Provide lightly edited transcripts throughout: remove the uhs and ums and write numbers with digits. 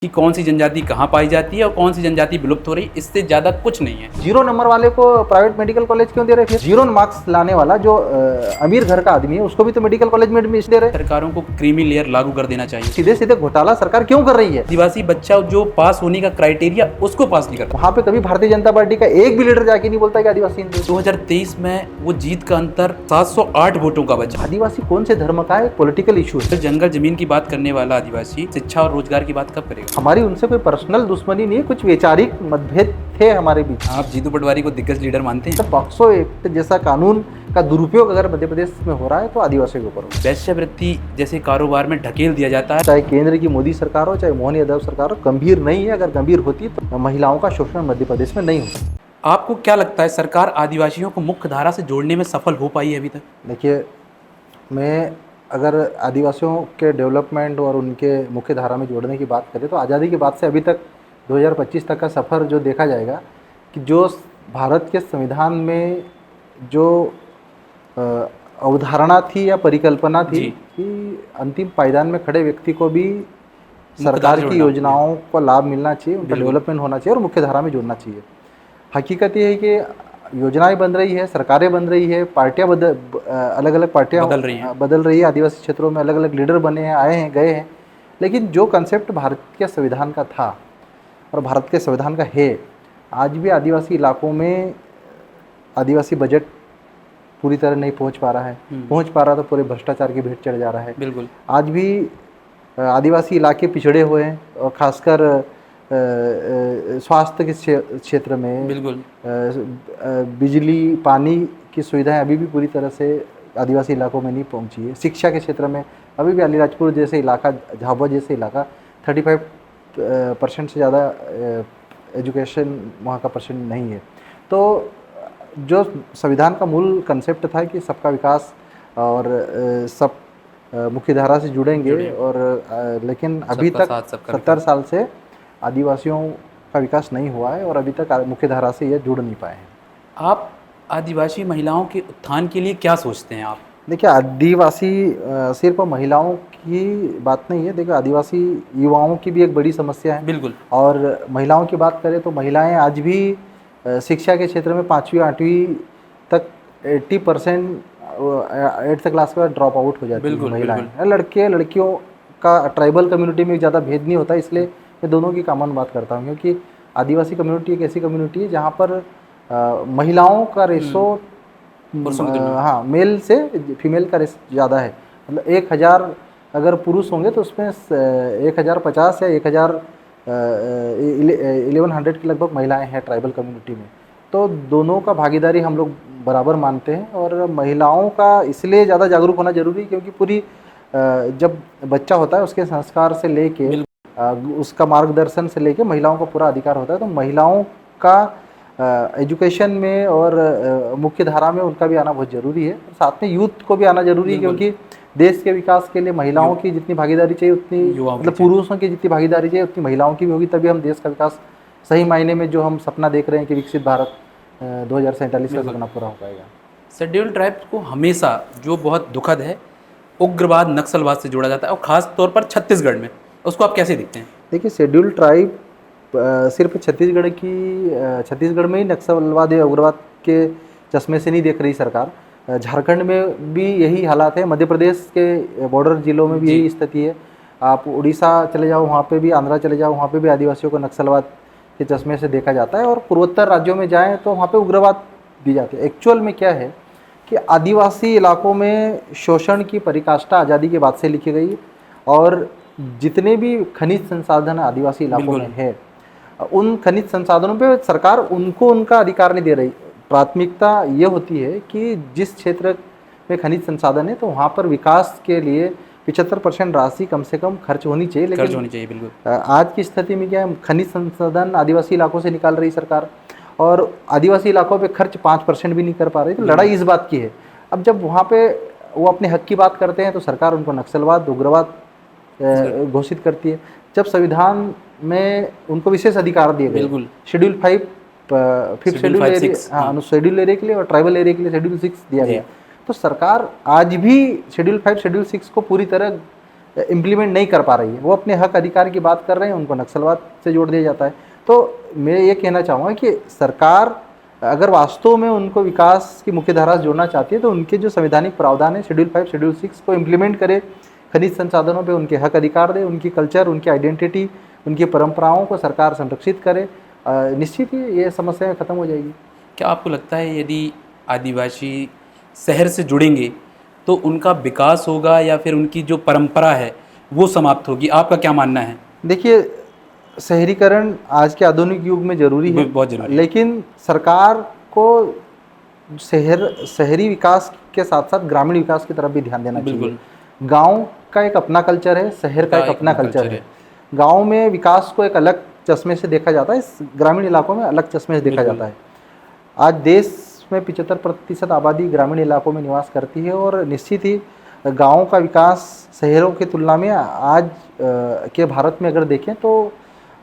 कि कौन सी जनजाति कहाँ पाई जाती है और कौन सी जनजाति विलुप्त हो रही है, इससे ज़्यादा कुछ नहीं है। 0 नंबर वाले को प्राइवेट मेडिकल कॉलेज क्यों दे रहे थे? 0 मार्क्स लाने वाला जो अमीर घर का आदमी है उसको भी तो मेडिकल कॉलेज में एडमिशन दे रहे हैं। सरकारों को क्रीमी लेयर लागू कर देना चाहिए। सीधे सीधे घोटाला सरकार क्यों कर रही है? आदिवासी बच्चा जो पास होने का क्राइटेरिया उसको पास नहीं करता। वहाँ पे कभी भारतीय जनता पार्टी का एक भी लीडर जाके नहीं बोलता है कि आदिवासी हिंदू। 2023 में वो जीत का अंतर 708 वोटों का बचा। आदिवासी कौन से धर्म का है? पॉलिटिकल इशू है। जंगल जमीन की बात करने वाला आदिवासी शिक्षा और रोजगार की बात कब करेगा? हमारी उनसे कोई पर्सनल दुश्मनी नहीं है, कुछ वैचारिक मतभेद थे हमारे बीच। आप जीतू पटवारी को दिग्गज लीडर मानते हैं? तो पॉक्सो एक्ट जैसा कानून का दुरुपयोग अगर मध्य प्रदेश में हो रहा है तो आदिवासियों के ऊपर हो। वैश्यवृत्ति जैसे कारोबार में ढकेल दिया जाता है। चाहे केंद्र की मोदी सरकार हो चाहे मोहन यादव सरकार हो, गंभीर नहीं है। अगर गंभीर होती तो महिलाओं का शोषण मध्य प्रदेश में नहीं होता। आपको क्या लगता है सरकार आदिवासियों को मुख्य धारा से जोड़ने में सफल हो पाई है अभी तक? देखिए, मैं अगर आदिवासियों के डेवलपमेंट और उनके मुख्य धारा में जोड़ने की बात करें तो आज़ादी के बाद से अभी तक 2025 तक का सफ़र जो देखा जाएगा कि जो भारत के संविधान में जो अवधारणा थी या परिकल्पना थी कि अंतिम पायदान में खड़े व्यक्ति को भी सरकार की योजनाओं का लाभ मिलना चाहिए, उनका डेवलपमेंट होना चाहिए और मुख्य धारा में जुड़ना चाहिए। हकीकत ये है कि योजनाएं बन रही है, सरकारें बन रही है, पार्टियां अलग अलग पार्टियां बदल रही है, आदिवासी क्षेत्रों में अलग अलग लीडर बने हैं, आए हैं, गए हैं, लेकिन जो कंसेप्ट भारत के संविधान का था और भारत के संविधान का है, आज भी आदिवासी इलाकों में आदिवासी बजट पूरी तरह नहीं पहुंच पा रहा है। पहुंच पा रहा तो पूरे भ्रष्टाचार की भेंट चढ़ जा रहा है। बिल्कुल। आज भी आदिवासी इलाके पिछड़े हुए हैं और खासकर स्वास्थ्य के क्षेत्र में बिल्कुल बिजली पानी की सुविधाएं अभी भी पूरी तरह से आदिवासी इलाकों में नहीं पहुंची है। शिक्षा के क्षेत्र में अभी भी अलीराजपुर जैसे इलाका, झाबुआ जैसे इलाका 35% से ज़्यादा एजुकेशन वहाँ का परसेंट नहीं है। तो जो संविधान का मूल कंसेप्ट था कि सबका विकास और सब मुख्य धारा से जुड़ेंगे और लेकिन अभी तक 70 साल से आदिवासियों का विकास नहीं हुआ है और अभी तक मुख्य धारा से ये जुड़ नहीं पाए हैं। आप आदिवासी महिलाओं के उत्थान के लिए क्या सोचते हैं आप? देखिए, आदिवासी सिर्फ महिलाओं की बात नहीं है। देखिए, आदिवासी युवाओं की भी एक बड़ी समस्या है। बिल्कुल। और महिलाओं की बात करें तो महिलाएं आज भी शिक्षा के क्षेत्र में 5वीं 8वीं तक 80% 8th क्लास का ड्रॉप आउट हो जाती है महिलाएं। लड़के लड़कियों का ट्राइबल कम्युनिटी में ज़्यादा भेद नहीं होता, इसलिए मैं दोनों की कॉमन बात करता हूँ क्योंकि आदिवासी कम्युनिटी एक ऐसी कम्युनिटी है जहाँ पर महिलाओं का रेशो हाँ मेल से फीमेल का रेशो ज़्यादा है। मतलब 1000 अगर पुरुष होंगे तो उसमें 1050 या 1100 के लगभग महिलाएं हैं ट्राइबल कम्युनिटी में। तो दोनों का भागीदारी हम लोग बराबर मानते हैं और महिलाओं का इसलिए ज़्यादा जागरूक होना जरूरी है क्योंकि पूरी जब बच्चा होता है उसके संस्कार से लेके उसका मार्गदर्शन से लेके महिलाओं का पूरा अधिकार होता है। तो महिलाओं का एजुकेशन में और मुख्य धारा में उनका भी आना बहुत ज़रूरी है। साथ में यूथ को भी आना जरूरी है क्योंकि देश के विकास के लिए महिलाओं की जितनी भागीदारी चाहिए उतनी, मतलब पुरुषों की जितनी भागीदारी चाहिए उतनी महिलाओं की भी होगी, तभी हम देश का विकास सही मायने में जो हम सपना देख रहे हैं कि विकसित भारत 2047 का सपना पूरा हो पाएगा। शेड्यूल ट्राइब्स को हमेशा जो बहुत दुखद है उग्रवाद नक्सलवाद से जोड़ा जाता है और ख़ास तौर पर छत्तीसगढ़ में, उसको आप कैसे देखते हैं? देखिए, शेड्यूल ट्राइब सिर्फ छत्तीसगढ़ में ही नक्सलवाद या उग्रवाद के चश्मे से नहीं देख रही सरकार। झारखंड में भी यही हालात है, मध्य प्रदेश के बॉर्डर जिलों में भी यही स्थिति है। आप उड़ीसा चले जाओ वहाँ पे भी, आंध्रा चले जाओ वहाँ पे भी आदिवासियों को नक्सलवाद के चश्मे से देखा जाता है और पूर्वोत्तर राज्यों में जाएँ तो वहाँ पे उग्रवाद दी जाती है। एक्चुअल में क्या है कि आदिवासी इलाकों में शोषण की परिकाष्ठा आज़ादी के बाद से लिखी गई और जितने भी खनिज संसाधन आदिवासी इलाकों में है उन खनिज संसाधनों पे सरकार उनको उनका अधिकार नहीं दे रही। प्राथमिकता ये होती है कि जिस क्षेत्र में खनिज संसाधन है तो वहाँ पर विकास के लिए 75% राशि कम से कम खर्च होनी चाहिए। लेकिन बिल्कुल आज की स्थिति में क्या है, खनिज संसाधन आदिवासी इलाकों से निकाल रही सरकार और आदिवासी इलाकों पे खर्च 5% भी नहीं कर पा रही। तो लड़ाई इस बात की है। अब जब वहाँ पे वो अपने हक की बात करते हैं तो सरकार उनको नक्सलवाद उग्रवाद घोषित करती है। जब संविधान में उनको विशेष अधिकार दिए गए, शेड्यूल 5 5th शेड्यूल एरिया के लिए और ट्राइबल एरिया के लिए शेड्यूल 6 दिया गया, तो सरकार आज भी शेड्यूल 5 शेड्यूल 6 को पूरी तरह इम्प्लीमेंट नहीं कर पा रही है। वो अपने हक अधिकार की बात कर रहे हैं, उनको नक्सलवाद से जोड़ दिया जाता है। तो मैं ये कहना चाहूँगा कि सरकार अगर वास्तव में उनको विकास की मुख्य धारा से जोड़ना चाहती है तो उनके जो संवैधानिक प्रावधान है शेड्यूल 5, शेड्यूल 6 को इम्प्लीमेंट करे, खनिज संसाधनों पे उनके हक अधिकार दे, उनकी कल्चर, उनकी आइडेंटिटी, उनकी परंपराओं को सरकार संरक्षित करे, निश्चित ही ये समस्याएं खत्म हो जाएगी। क्या आपको लगता है यदि आदिवासी शहर से जुड़ेंगे तो उनका विकास होगा या फिर उनकी जो परंपरा है वो समाप्त होगी? आपका क्या मानना है? देखिए, शहरीकरण आज के आधुनिक युग में जरूरी है, बहुत जरूरी है। लेकिन सरकार को शहरी विकास के साथ साथ ग्रामीण विकास की तरफ भी ध्यान देना चाहिए। बिल्कुल। गांव का एक अपना कल्चर है, शहर का एक अपना कल्चर है। गांव में विकास को एक अलग चश्मे से देखा जाता है, इस ग्रामीण इलाकों में अलग चश्मे से देखा जाता है। आज देश में 75% आबादी ग्रामीण इलाकों में निवास करती है और निश्चित ही गाँव का विकास शहरों की तुलना में आज के भारत में अगर देखें तो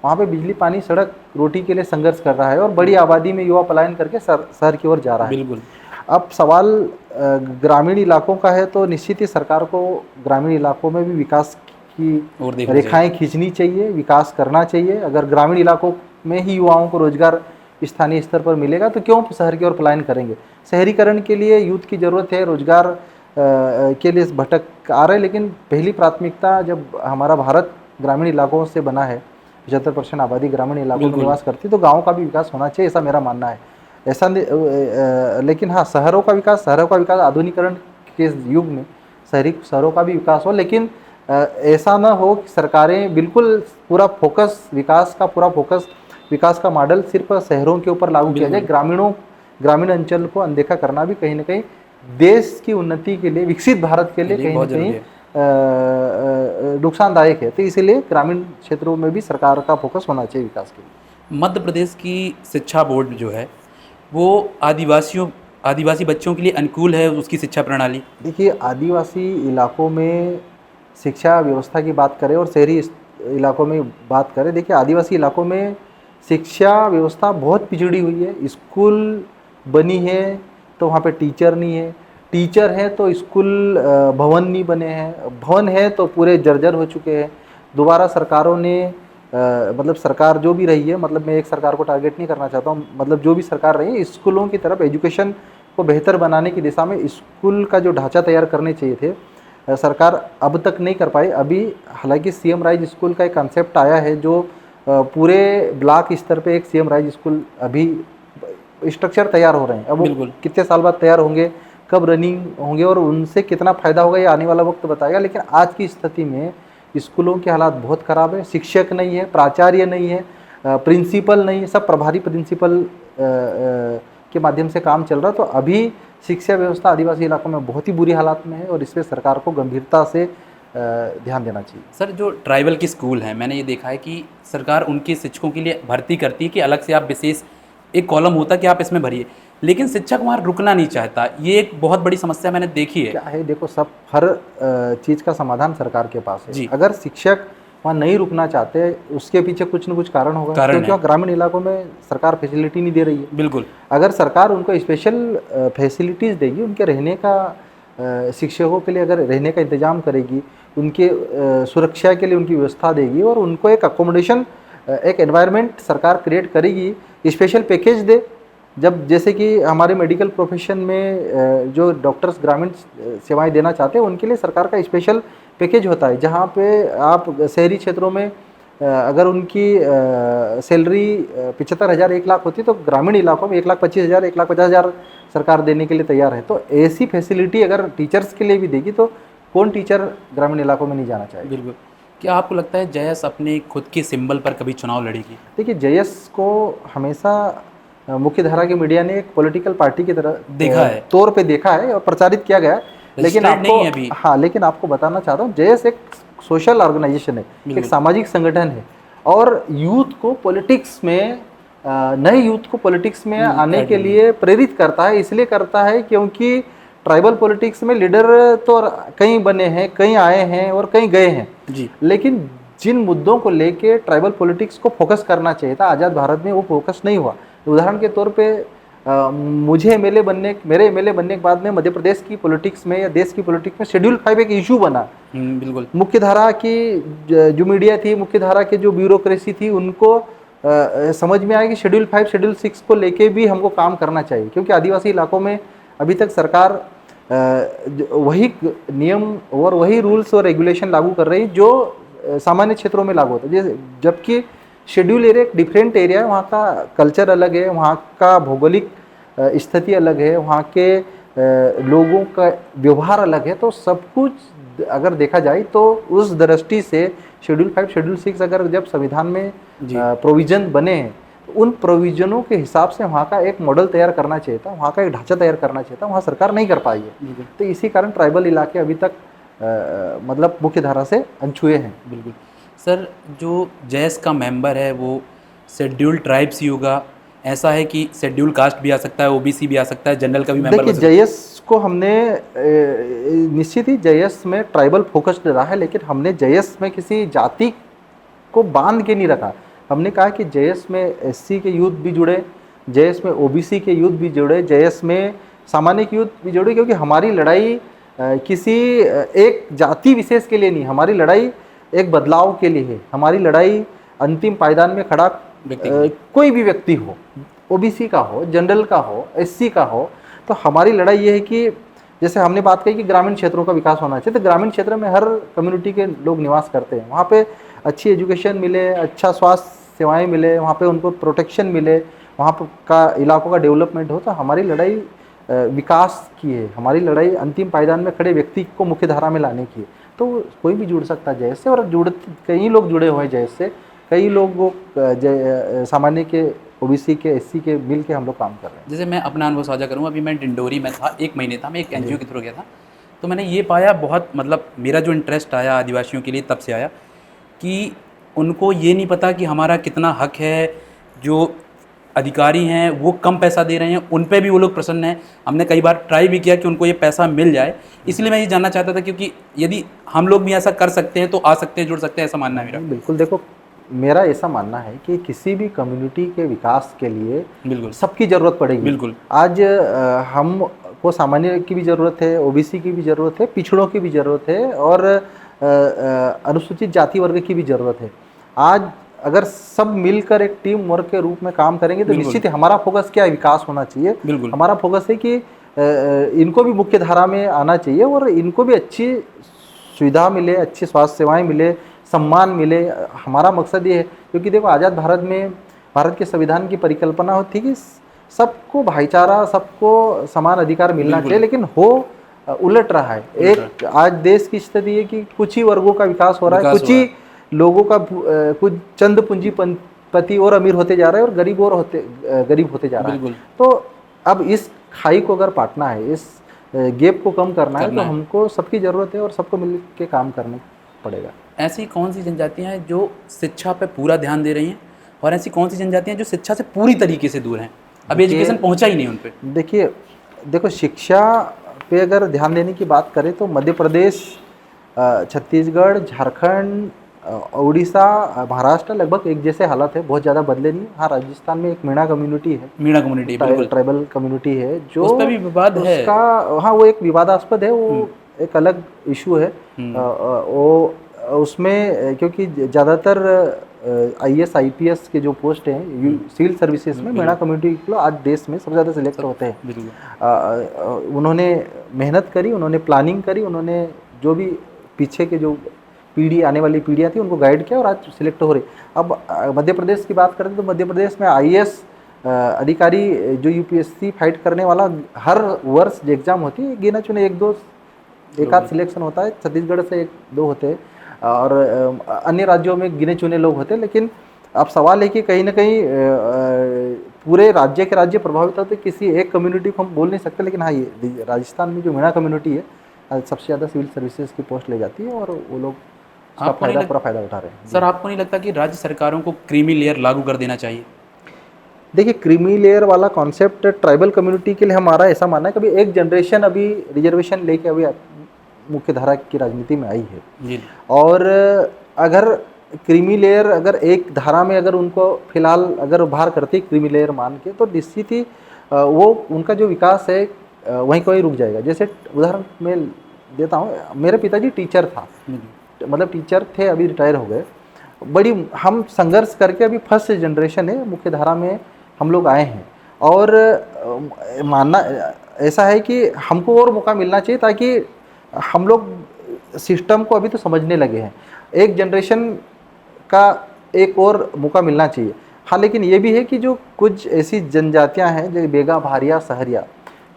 वहाँ पे बिजली, पानी, सड़क, रोटी के लिए संघर्ष कर रहा है और बड़ी आबादी में युवा पलायन करके शहर की ओर जा रहा है। बिल्कुल। अब सवाल ग्रामीण इलाकों का है तो निश्चित ही सरकार को ग्रामीण इलाकों में भी विकास की रेखाएं खींचनी चाहिए, विकास करना चाहिए। अगर ग्रामीण इलाकों में ही युवाओं को रोजगार स्थानीय स्तर पर मिलेगा तो क्यों शहर की ओर पलायन करेंगे। शहरीकरण के लिए यूथ की ज़रूरत है, रोजगार के लिए भटक आ रहे हैं, लेकिन पहली प्राथमिकता जब हमारा भारत ग्रामीण इलाकों से बना है, 75% आबादी ग्रामीण इलाकों में निवास करती है, तो गाँव का भी विकास होना चाहिए, ऐसा मेरा मानना है। ऐसा लेकिन हाँ, शहरों का विकास आधुनिकीकरण के युग में शहरों का भी विकास हो, लेकिन ऐसा ना हो कि सरकारें बिल्कुल पूरा फोकस विकास का मॉडल सिर्फ शहरों के ऊपर लागू किया जाए। ग्रामीण अंचल को अनदेखा करना भी कहीं ना कहीं देश की उन्नति के लिए, विकसित भारत के लिए कहीं ना कहीं नुकसानदायक है। तो इसीलिए ग्रामीण क्षेत्रों में भी सरकार का फोकस होना चाहिए विकास के लिए। मध्य प्रदेश की शिक्षा बोर्ड जो है वो आदिवासी बच्चों के लिए अनुकूल है उसकी शिक्षा प्रणाली? देखिए, आदिवासी इलाकों में शिक्षा व्यवस्था की बात करें और शहरी इलाकों में बात करें, देखिए आदिवासी इलाकों में शिक्षा व्यवस्था बहुत पिछड़ी हुई है। स्कूल बनी है तो वहाँ पे टीचर नहीं है, टीचर है तो स्कूल भवन नहीं बने हैं, भवन है तो पूरे जर्जर हो चुके हैं। दोबारा सरकारों ने मतलब सरकार जो भी रही है, मतलब मैं एक सरकार को टारगेट नहीं करना चाहता हूँ, मतलब जो भी सरकार रही है, स्कूलों की तरफ एजुकेशन को बेहतर बनाने की दिशा में स्कूल का जो ढांचा तैयार करने चाहिए थे, सरकार अब तक नहीं कर पाई। अभी हालांकि सीएम राइज स्कूल का एक कंसेप्ट आया है जो पूरे ब्लॉक स्तर पे एक सीएम राइज स्कूल अभी स्ट्रक्चर तैयार हो रहे हैं। अब वो कितने साल बाद तैयार होंगे, कब रनिंग होंगे और उनसे कितना फ़ायदा होगा ये आने वाला वक्त बताएगा। लेकिन आज की स्थिति में स्कूलों के हालात बहुत ख़राब है, शिक्षक नहीं है, प्राचार्य नहीं है, प्रिंसिपल नहीं है, सब प्रभारी प्रिंसिपल के माध्यम से काम चल रहा है। तो अभी शिक्षा व्यवस्था आदिवासी इलाकों में बहुत ही बुरी हालात में है और इस पर सरकार को गंभीरता से ध्यान देना चाहिए। सर, जो ट्राइबल के स्कूल हैं, मैंने ये देखा है कि सरकार उनके शिक्षकों के लिए भर्ती करती है कि अलग से आप विशेष एक कॉलम होता है कि आप इसमें भरिए, लेकिन शिक्षक वहाँ रुकना नहीं चाहता। ये एक बहुत बड़ी समस्या मैंने देखी है। क्या है, देखो, सब हर चीज़ का समाधान सरकार के पास है। अगर शिक्षक वहाँ नहीं रुकना चाहते, उसके पीछे कुछ न कुछ कारण होगा, क्योंकि ग्रामीण इलाकों में सरकार फैसिलिटी नहीं दे रही है। बिल्कुल। अगर सरकार उनको स्पेशल फैसिलिटीज़ देगी, उनके रहने का, शिक्षकों के लिए अगर रहने का इंतजाम करेगी, उनके सुरक्षा के लिए उनकी व्यवस्था देगी और उनको एक अकोमोडेशन, एक एनवायरनमेंट सरकार क्रिएट करेगी, स्पेशल पैकेज दे। जब जैसे कि हमारे मेडिकल प्रोफेशन में जो डॉक्टर्स ग्रामीण सेवाएं देना चाहते हैं, उनके लिए सरकार का स्पेशल पैकेज होता है, जहां पे आप शहरी क्षेत्रों में अगर उनकी सैलरी 75,000 1 लाख होती है, तो ग्रामीण इलाकों में 1,25,000 1,50,000 सरकार देने के लिए तैयार है। तो ऐसी फैसिलिटी अगर टीचर्स के लिए भी देगी तो कौन टीचर ग्रामीण इलाकों में नहीं जाना चाहिए। बिल्कुल। क्या आपको लगता है JS अपने खुद के सिंबल पर कभी चुनाव लड़ेगी? देखिए, JS को हमेशा मुख्य धारा के मीडिया ने एक पॉलिटिकल पार्टी की तरह देखा है, तौर पे देखा है और प्रचारित किया गया है, लेकिन आपको बताना चाहता हूँ, JS एक सोशल ऑर्गेनाइजेशन है, एक सामाजिक संगठन है और यूथ को पॉलिटिक्स में, नए यूथ को पॉलिटिक्स में आने के लिए प्रेरित करता है। इसलिए करता है क्योंकि ट्राइबल पॉलिटिक्स में लीडर तो कई बने हैं, कई आए हैं और कई गए हैं जी, लेकिन जिन मुद्दों को लेके ट्राइबल पॉलिटिक्स को फोकस करना चाहिए था, आज़ाद भारत में वो फोकस नहीं हुआ। उदाहरण के तौर पे मुझे एमएलए बनने मेरे एमएलए बनने के बाद में मध्य प्रदेश की पॉलिटिक्स में या देश की पॉलिटिक्स में शेड्यूल 5 एक इशू बना। बिल्कुल। मुख्य धारा की जो मीडिया थी, मुख्य धारा की जो ब्यूरोक्रेसी थी, उनको समझ में आया कि शेड्यूल 5 शेड्यूल 6 को लेके भी हमको काम करना चाहिए, क्योंकि आदिवासी इलाकों में अभी तक सरकार वही नियम और वही रूल्स और रेगुलेशन लागू कर रही जो सामान्य क्षेत्रों में लागू होता है। जबकि शेड्यूल एरिया एक डिफरेंट एरिया है, वहाँ का कल्चर अलग है, वहाँ का भौगोलिक स्थिति अलग है, वहाँ के लोगों का व्यवहार अलग है। तो सब कुछ अगर देखा जाए तो उस दृष्टि से शेड्यूल 5 शेड्यूल 6 अगर जब संविधान में प्रोविजन बने हैं, तो उन प्रोविजनों के हिसाब से वहाँ का एक मॉडल तैयार करना चाहिए था, वहाँ का एक ढांचा तैयार करना चाहिए था, वहाँ सरकार नहीं कर पाई है। तो इसी कारण ट्राइबल इलाके अभी तक मतलब मुख्य धारा से अनछुए हैं। बिल्कुल सर, जो जैस का मेंबर है वो शेड्यूल्ड ट्राइब्स ही होगा, ऐसा है कि शेड्यूल कास्ट भी आ सकता है, ओबीसी भी आ सकता है, जनरल का भी मेंबर देखिए, जयस को हमने निश्चित ही जयस में ट्राइबल फोकस्ड रहा है, लेकिन हमने जयस में किसी जाति को बांध के नहीं रखा। हमने कहा कि जयस में एससी के यूथ भी जुड़े, जयस में ओबीसी के यूथ भी जुड़े, जयस में सामान्य के यूथ भी जुड़े, क्योंकि हमारी लड़ाई किसी एक जाति विशेष के लिए नहीं, हमारी लड़ाई एक बदलाव के लिए है। हमारी लड़ाई अंतिम पायदान में खड़ा कोई भी व्यक्ति हो, ओबीसी का हो, जनरल का हो, एससी का हो, तो हमारी लड़ाई ये है कि जैसे हमने बात कही कि ग्रामीण क्षेत्रों का विकास होना चाहिए, तो ग्रामीण क्षेत्र में हर कम्युनिटी के लोग निवास करते हैं, वहाँ पे अच्छी एजुकेशन मिले, अच्छा स्वास्थ्य सेवाएं मिले, वहाँ पे उनको प्रोटेक्शन मिले, वहाँ का इलाकों का डेवलपमेंट हो। तो हमारी लड़ाई विकास की है, हमारी लड़ाई अंतिम पायदान में खड़े व्यक्ति को मुख्य धारा में लाने की है। तो कोई भी जुड़ सकता है जयस से, और कई लोग जुड़े हुए हैं जयस से, कई लोग सामान्य के, ओबीसी के, एससी के मिल के हम लोग काम कर रहे हैं। जैसे मैं अपना अनुभव साझा करूँ, अभी मैं डिंडोरी में था, 1 महीने था, मैं एक एनजीओ के थ्रू गया था, तो मैंने ये पाया, बहुत मतलब मेरा जो इंटरेस्ट आया आदिवासियों के लिए तब से आया कि उनको ये नहीं पता कि हमारा कितना हक है, जो अधिकारी हैं वो कम पैसा दे रहे हैं, उन पे भी वो लोग प्रसन्न हैं। हमने कई बार ट्राई भी किया कि उनको ये पैसा मिल जाए, इसलिए मैं ये जानना चाहता था, क्योंकि यदि हम लोग भी ऐसा कर सकते हैं तो आ सकते हैं, जुड़ सकते हैं, ऐसा मानना है मेरा। बिल्कुल, देखो मेरा ऐसा मानना है कि किसी भी कम्युनिटी के विकास के लिए बिल्कुल सबकी ज़रूरत पड़ेगी। बिल्कुल। आज हमको सामान्य की भी ज़रूरत है, ओबीसी की भी ज़रूरत है, पिछड़ों की भी ज़रूरत है, और अनुसूचित जाति वर्ग की भी ज़रूरत है। आज अगर सब मिलकर एक टीम वर्क के रूप में काम करेंगे तो निश्चित ही हमारा फोकस क्या है, विकास होना चाहिए। बिल्कुल। हमारा फोकस है कि इनको भी मुख्य धारा में आना चाहिए और इनको भी अच्छी सुविधा मिले, अच्छी स्वास्थ्य सेवाएं मिले, सम्मान मिले। हमारा मकसद ये है, क्योंकि देखो आज़ाद भारत में भारत के संविधान की परिकल्पना होती कि सबको भाईचारा, सबको समान अधिकार मिलना चाहिए, लेकिन हो उलट रहा है। एक आज देश की स्थिति है कि कुछ ही वर्गों का विकास हो रहा है, कुछ ही लोगों का, कुछ चंद पूंजीपति और अमीर होते जा रहे हैं और गरीब होते जा रहा है। तो अब इस खाई को अगर पाटना है, इस गैप को कम करना है, तो हमको सबकी ज़रूरत है और सबको मिल के काम करना पड़ेगा। ऐसी कौन सी जनजातियाँ हैं जो शिक्षा पे पूरा ध्यान दे रही हैं, और ऐसी कौन सी जनजातियाँ हैं जो शिक्षा से पूरी तरीके से दूर हैं, अभी एजुकेशन पहुंचा ही नहीं उन पे? देखो शिक्षा पे अगर ध्यान देने की बात करें तो मध्य प्रदेश, छत्तीसगढ़, झारखंड, उड़ीसा, महाराष्ट्र लगभग एक जैसे हालत है, बहुत ज़्यादा बदले नहीं। हाँ, राजस्थान में एक मीणा कम्युनिटी है, ट्राइबल कम्युनिटी है, जो उस पर भी विवाद है। हाँ, वो एक विवादास्पद है, वो एक अलग इशू है। वो उसमें क्योंकि ज़्यादातर IAS IPS के जो पोस्ट हैं सिविल सर्विसेज में मीणा कम्युनिटी के लोग आज देश में सबसे ज़्यादा सिलेक्ट होते हैं। उन्होंने मेहनत करी, उन्होंने प्लानिंग करी, उन्होंने जो भी पीछे के जो पीढ़ी, आने वाली पीढ़ियाँ थी, उनको गाइड किया और आज सिलेक्ट हो रही। अब मध्य प्रदेश की बात करें तो मध्य प्रदेश में IAS अधिकारी जो UPSC फाइट करने वाला हर वर्ष जो एग्ज़ाम होती है, गिना चुने एक आध सिलेक्शन होता है, छत्तीसगढ़ से 1-2 होते हैं और अन्य राज्यों में गिने चुने लोग होते हैं। लेकिन अब सवाल है कि कहीं ना कहीं पूरे राज्य के राज्य प्रभावित होते, किसी एक कम्युनिटी को हम बोल नहीं सकते। लेकिन हाँ, ये राजस्थान में जो मीणा कम्युनिटी है सबसे ज़्यादा सिविल सर्विसेज की पोस्ट ले जाती है और वो लोग पूरा फायदा उठा रहे हैं। सर, आपको नहीं लगता कि राज्य सरकारों को क्रीमी लेयर लागू कर देना चाहिए? देखिए, क्रीमी लेयर वाला कॉन्सेप्ट ट्राइबल कम्युनिटी के लिए हमारा ऐसा मानना है कि अभी एक जनरेशन अभी रिजर्वेशन लेके अभी मुख्य धारा की राजनीति में आई है जी। और अगर क्रीमी लेयर अगर एक धारा में अगर उनको फिलहाल अगर बाहर करती क्रीमी लेयर मान के, तो निश्चित ही वो उनका जो विकास है वहीं को ही रुक जाएगा। जैसे उदाहरण मैं देता हूँ, मेरे पिताजी टीचर था, मतलब टीचर थे, अभी रिटायर हो गए। बड़ी हम संघर्ष करके अभी फर्स्ट जनरेशन है मुख्य धारा में हम लोग आए हैं, और मानना ऐसा है कि हमको और मौका मिलना चाहिए ताकि हम लोग सिस्टम को अभी तो समझने लगे हैं। एक जनरेशन का एक और मौका मिलना चाहिए। हाँ, लेकिन ये भी है कि जो कुछ ऐसी जनजातियां हैं जो बेगा, भारिया, सहरिया,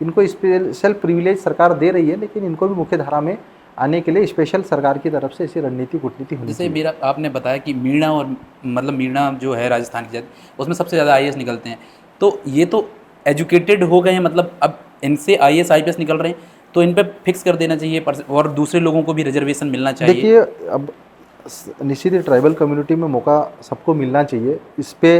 इनको स्पेशल प्रिविलेज सरकार दे रही है, लेकिन इनको भी मुख्य धारा में आने के लिए स्पेशल सरकार की तरफ से ऐसी रणनीति कूटनीति होनी जैसे चाहिए। मेरा आपने बताया कि मीणा, और मतलब मीणा जो है राजस्थान की जाति, उसमें सबसे ज़्यादा आईएएस निकलते हैं। तो ये तो एजुकेटेड हो गए हैं, मतलब अब इनसे आईएएस आईपीएस निकल रहे हैं, तो इन पे फिक्स कर देना चाहिए और दूसरे लोगों को भी रिजर्वेशन मिलना चाहिए। देखिए, अब निश्चित ही ट्राइबल कम्युनिटी में मौका सबको मिलना चाहिए। इस पे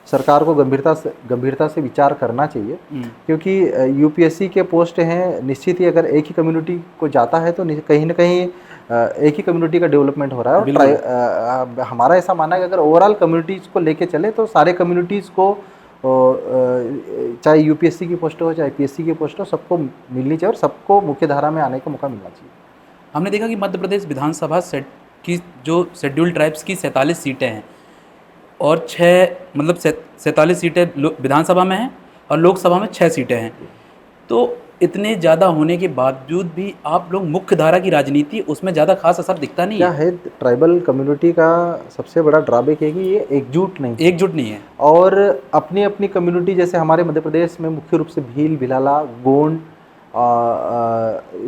सरकार को गंभीरता से विचार करना चाहिए, क्योंकि यूपीएससी के पोस्ट हैं, निश्चित ही अगर एक ही कम्युनिटी को जाता है तो कहीं ना कहीं एक ही कम्युनिटी का डेवलपमेंट हो रहा है। और हमारा ऐसा मानना है कि अगर ओवरऑल कम्युनिटीज़ को लेके चले तो सारे कम्युनिटीज़ को, चाहे यूपीएससी की पोस्ट हो चाहे पीएससी की पोस्ट हो, सबको मिलनी चाहिए और सबको मुख्य धारा में आने का मौका मिलना चाहिए। हमने देखा कि मध्य प्रदेश विधानसभा सेट की जो शेड्यूल ट्राइब्स की 47 सीटें हैं, और 47 सीटें विधानसभा में हैं और लोकसभा में 6 सीटें हैं। तो इतने ज़्यादा होने के बावजूद भी आप लोग मुख्य धारा की राजनीति, उसमें ज़्यादा खास असर दिखता नहीं क्या है। है, ट्राइबल कम्युनिटी का सबसे बड़ा ड्रॉबैक है कि ये एकजुट नहीं है। और अपनी अपनी कम्युनिटी, जैसे हमारे मध्य प्रदेश में मुख्य रूप से भील, भिलाला, गोंड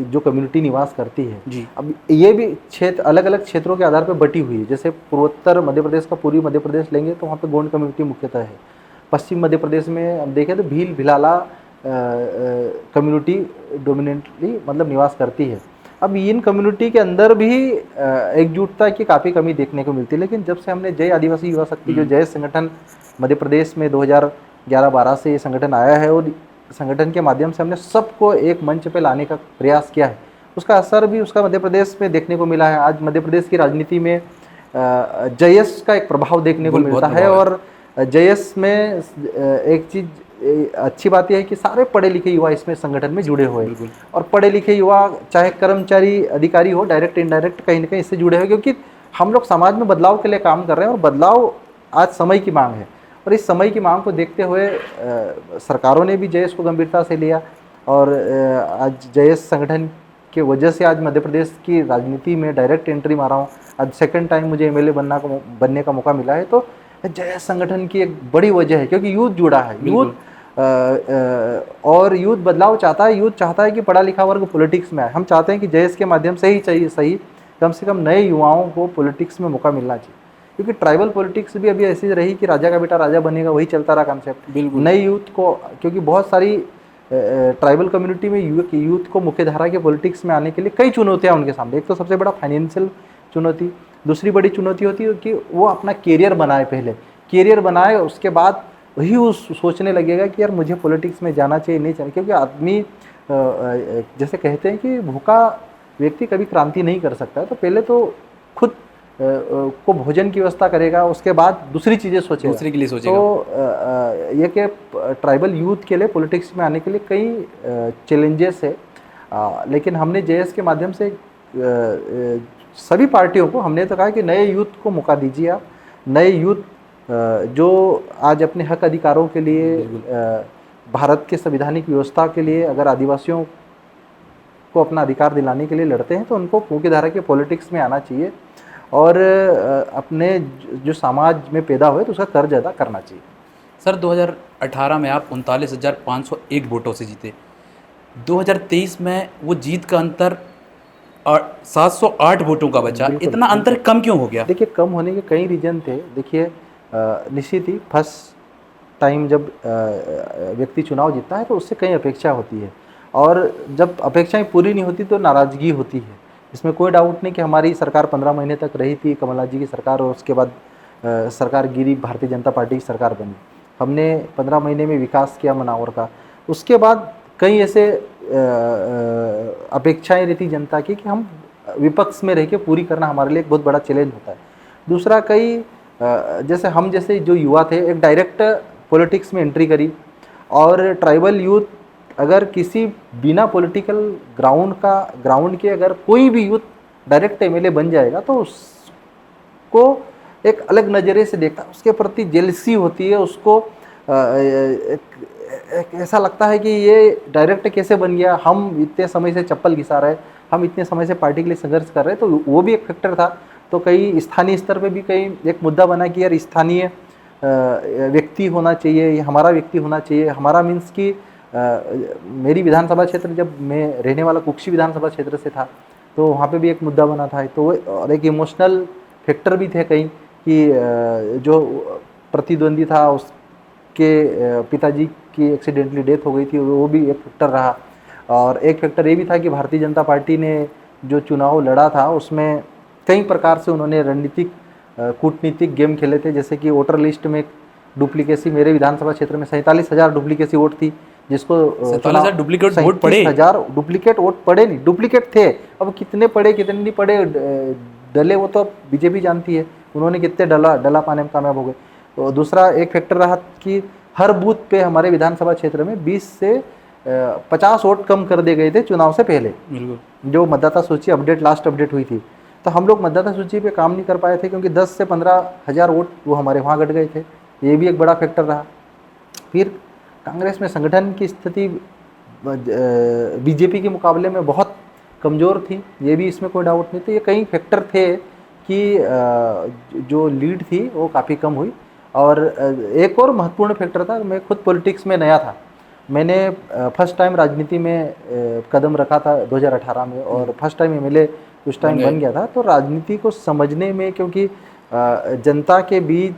जो कम्युनिटी निवास करती है जी। अब ये भी क्षेत्र अलग अलग क्षेत्रों के आधार पर बटी हुई है। जैसे पूर्वोत्तर मध्य प्रदेश का पूर्वी मध्य प्रदेश लेंगे तो वहाँ पे गोंड कम्युनिटी मुख्यतः है। पश्चिम मध्य प्रदेश में अब देखें तो भील, भिलाला कम्युनिटी डोमिनेटली मतलब निवास करती है। अब इन कम्युनिटी के अंदर भी एकजुटता की काफ़ी कमी देखने को मिलती है। लेकिन जब से हमने जय आदिवासी युवा शक्ति, जो जय संगठन मध्य प्रदेश में 2011-12 से ये संगठन आया है, और संगठन के माध्यम से हमने सबको एक मंच पे लाने का प्रयास किया है, उसका असर भी उसका मध्य प्रदेश में देखने को मिला है। आज मध्य प्रदेश की राजनीति में जयस का एक प्रभाव देखने को मिलता है। और जयस में एक चीज़ अच्छी बात यह है कि सारे पढ़े लिखे युवा इसमें संगठन में जुड़े हुए हैं, और पढ़े लिखे युवा चाहे कर्मचारी, अधिकारी हो, डायरेक्ट इनडायरेक्ट कहीं ना कहीं इससे जुड़े हुए, क्योंकि हम लोग समाज में बदलाव के लिए काम कर रहे हैं और बदलाव आज समय की मांग है। और इस समय की मांग को देखते हुए सरकारों ने भी जयस को गंभीरता से लिया, और आज जयस संगठन के वजह से आज मध्य प्रदेश की राजनीति में डायरेक्ट एंट्री मारा हूँ। आज सेकंड टाइम मुझे एमएलए बनने का मौका मिला है। तो जयस संगठन की एक बड़ी वजह है क्योंकि यूथ जुड़ा है। यूथ और यूथ बदलाव चाहता है। यूथ चाहता है कि पढ़ा लिखा वर्ग पॉलिटिक्स में आए। हम चाहते हैं कि जयस के माध्यम से ही चाहिए सही कम से कम नए युवाओं को पॉलिटिक्स में मौका मिलना चाहिए, क्योंकि ट्राइबल पॉलिटिक्स भी अभी ऐसी रही कि राजा का बेटा राजा बनेगा, वही चलता रहा कॉन्सेप्ट। नए यूथ को, क्योंकि बहुत सारी ट्राइबल कम्युनिटी में यूथ को मुख्य धारा के पॉलिटिक्स में आने के लिए कई चुनौतियां उनके सामने। एक तो सबसे बड़ा फाइनेंशियल चुनौती, दूसरी बड़ी चुनौती होती है कि वो अपना कैरियर बनाए, पहले कैरियर बनाए, उसके बाद वही वो सोचने लगेगा कि यार मुझे पॉलिटिक्स में जाना चाहिए नहीं चाहिए। क्योंकि आदमी जैसे कहते हैं कि भूखा व्यक्ति कभी क्रांति नहीं कर सकता है, तो पहले तो खुद को भोजन की व्यवस्था करेगा, उसके बाद दूसरी चीज़ें सोचेगा, दूसरे के लिए सोचेगा। तो ये कि ट्राइबल यूथ के लिए पॉलिटिक्स में आने के लिए कई चैलेंजेस है। लेकिन हमने जेएस के माध्यम से सभी पार्टियों को हमने तो कहा कि नए यूथ को मौका दीजिए। आप नए यूथ जो आज अपने हक अधिकारों के लिए, भारत के संविधानिक व्यवस्था के लिए, अगर आदिवासियों को अपना अधिकार दिलाने के लिए लड़ते हैं, तो उनको मुख्य धारा के पॉलिटिक्स में आना चाहिए और अपने जो समाज में पैदा हुए तो उसका कर्ज अदा करना चाहिए। सर 2018 में आप 39,501 वोटों से जीते। 2023 में वो जीत का अंतर 708 वोटों का बचा। इतना अंतर कम क्यों हो गया? देखिए, कम होने के कई रीजन थे। देखिए, निश्चित ही फर्स्ट टाइम जब व्यक्ति चुनाव जीतता है तो उससे कई अपेक्षा होती है, और जब अपेक्षाएं पूरी नहीं होती तो नाराज़गी होती है। इसमें कोई डाउट नहीं कि हमारी सरकार 15 महीने तक रही थी, कमलनाथ जी की सरकार, और उसके बाद सरकार गिरी, भारतीय जनता पार्टी की सरकार बनी। हमने 15 महीने में विकास किया मनावर का। उसके बाद कई ऐसे अपेक्षाएं रहती जनता की कि हम विपक्ष में रह के पूरी करना हमारे लिए एक बहुत बड़ा चैलेंज होता है। दूसरा, कई जैसे हम जैसे जो युवा थे, एक डायरेक्ट पॉलिटिक्स में एंट्री करी, और ट्राइबल यूथ अगर किसी बिना पॉलिटिकल ग्राउंड के अगर कोई भी यूथ डायरेक्ट एमएलए बन जाएगा तो उसको एक अलग नज़रिए से देखता है, उसके प्रति जेलसी होती है, उसको एक ऐसा लगता है कि ये डायरेक्ट कैसे बन गया, हम इतने समय से चप्पल घिसा रहे, हम इतने समय से पार्टी के लिए संघर्ष कर रहे हैं। तो वो भी एक फैक्टर था। तो कई स्थानीय स्तर पे भी कई एक मुद्दा बना कि यार स्थानीय व्यक्ति होना चाहिए, ये हमारा व्यक्ति होना चाहिए। हमारा मीन्स कि मेरी विधानसभा क्षेत्र, जब मैं रहने वाला कुक्षी विधानसभा क्षेत्र से था, तो वहाँ पे भी एक मुद्दा बना था। तो और एक इमोशनल फैक्टर भी थे कहीं कि जो प्रतिद्वंदी था उसके पिताजी की एक्सीडेंटली डेथ हो गई थी, वो भी एक फैक्टर रहा। और एक फैक्टर ये भी था कि भारतीय जनता पार्टी ने जो चुनाव लड़ा था उसमें कई प्रकार से उन्होंने रणनीतिक कूटनीतिक गेम खेले थे। जैसे कि वोटर लिस्ट में डुप्लीकेसी, मेरे विधानसभा क्षेत्र में 47,000 डुप्लीकेसी वोट थी, जिसको 47,000 डुप्लीकेट वोट पड़े। 37,000 डुप्लीकेट वोट पड़े, नहीं डुप्लीकेट थे। अब कितने पड़े कितने नहीं पड़े डले वो तो बीजेपी जानती है, उन्होंने कितने डला पाने में कामयाब हो गए। तो दूसरा एक फैक्टर रहा कि हर बूथ पे हमारे विधानसभा क्षेत्र में 20 से 50 वोट कम कर दिए गए थे चुनाव से पहले, जो मतदाता सूची लास्ट अपडेट हुई थी। तो हम लोग मतदाता सूची पे काम नहीं कर पाए थे क्योंकि 10 से 15,000 वोट वो हमारे वहाँ घट गए थे। ये भी एक बड़ा फैक्टर रहा। फिर कांग्रेस में संगठन की स्थिति बीजेपी के मुकाबले में बहुत कमज़ोर थी, ये भी इसमें कोई डाउट नहीं। तो ये कई फैक्टर थे कि जो लीड थी वो काफ़ी कम हुई। और एक और महत्वपूर्ण फैक्टर था, मैं खुद पॉलिटिक्स में नया था, मैंने फर्स्ट टाइम राजनीति में कदम रखा था 2018 में, और फर्स्ट टाइम एमएलए उस टाइम बन गया था। तो राजनीति को समझने में, क्योंकि जनता के बीच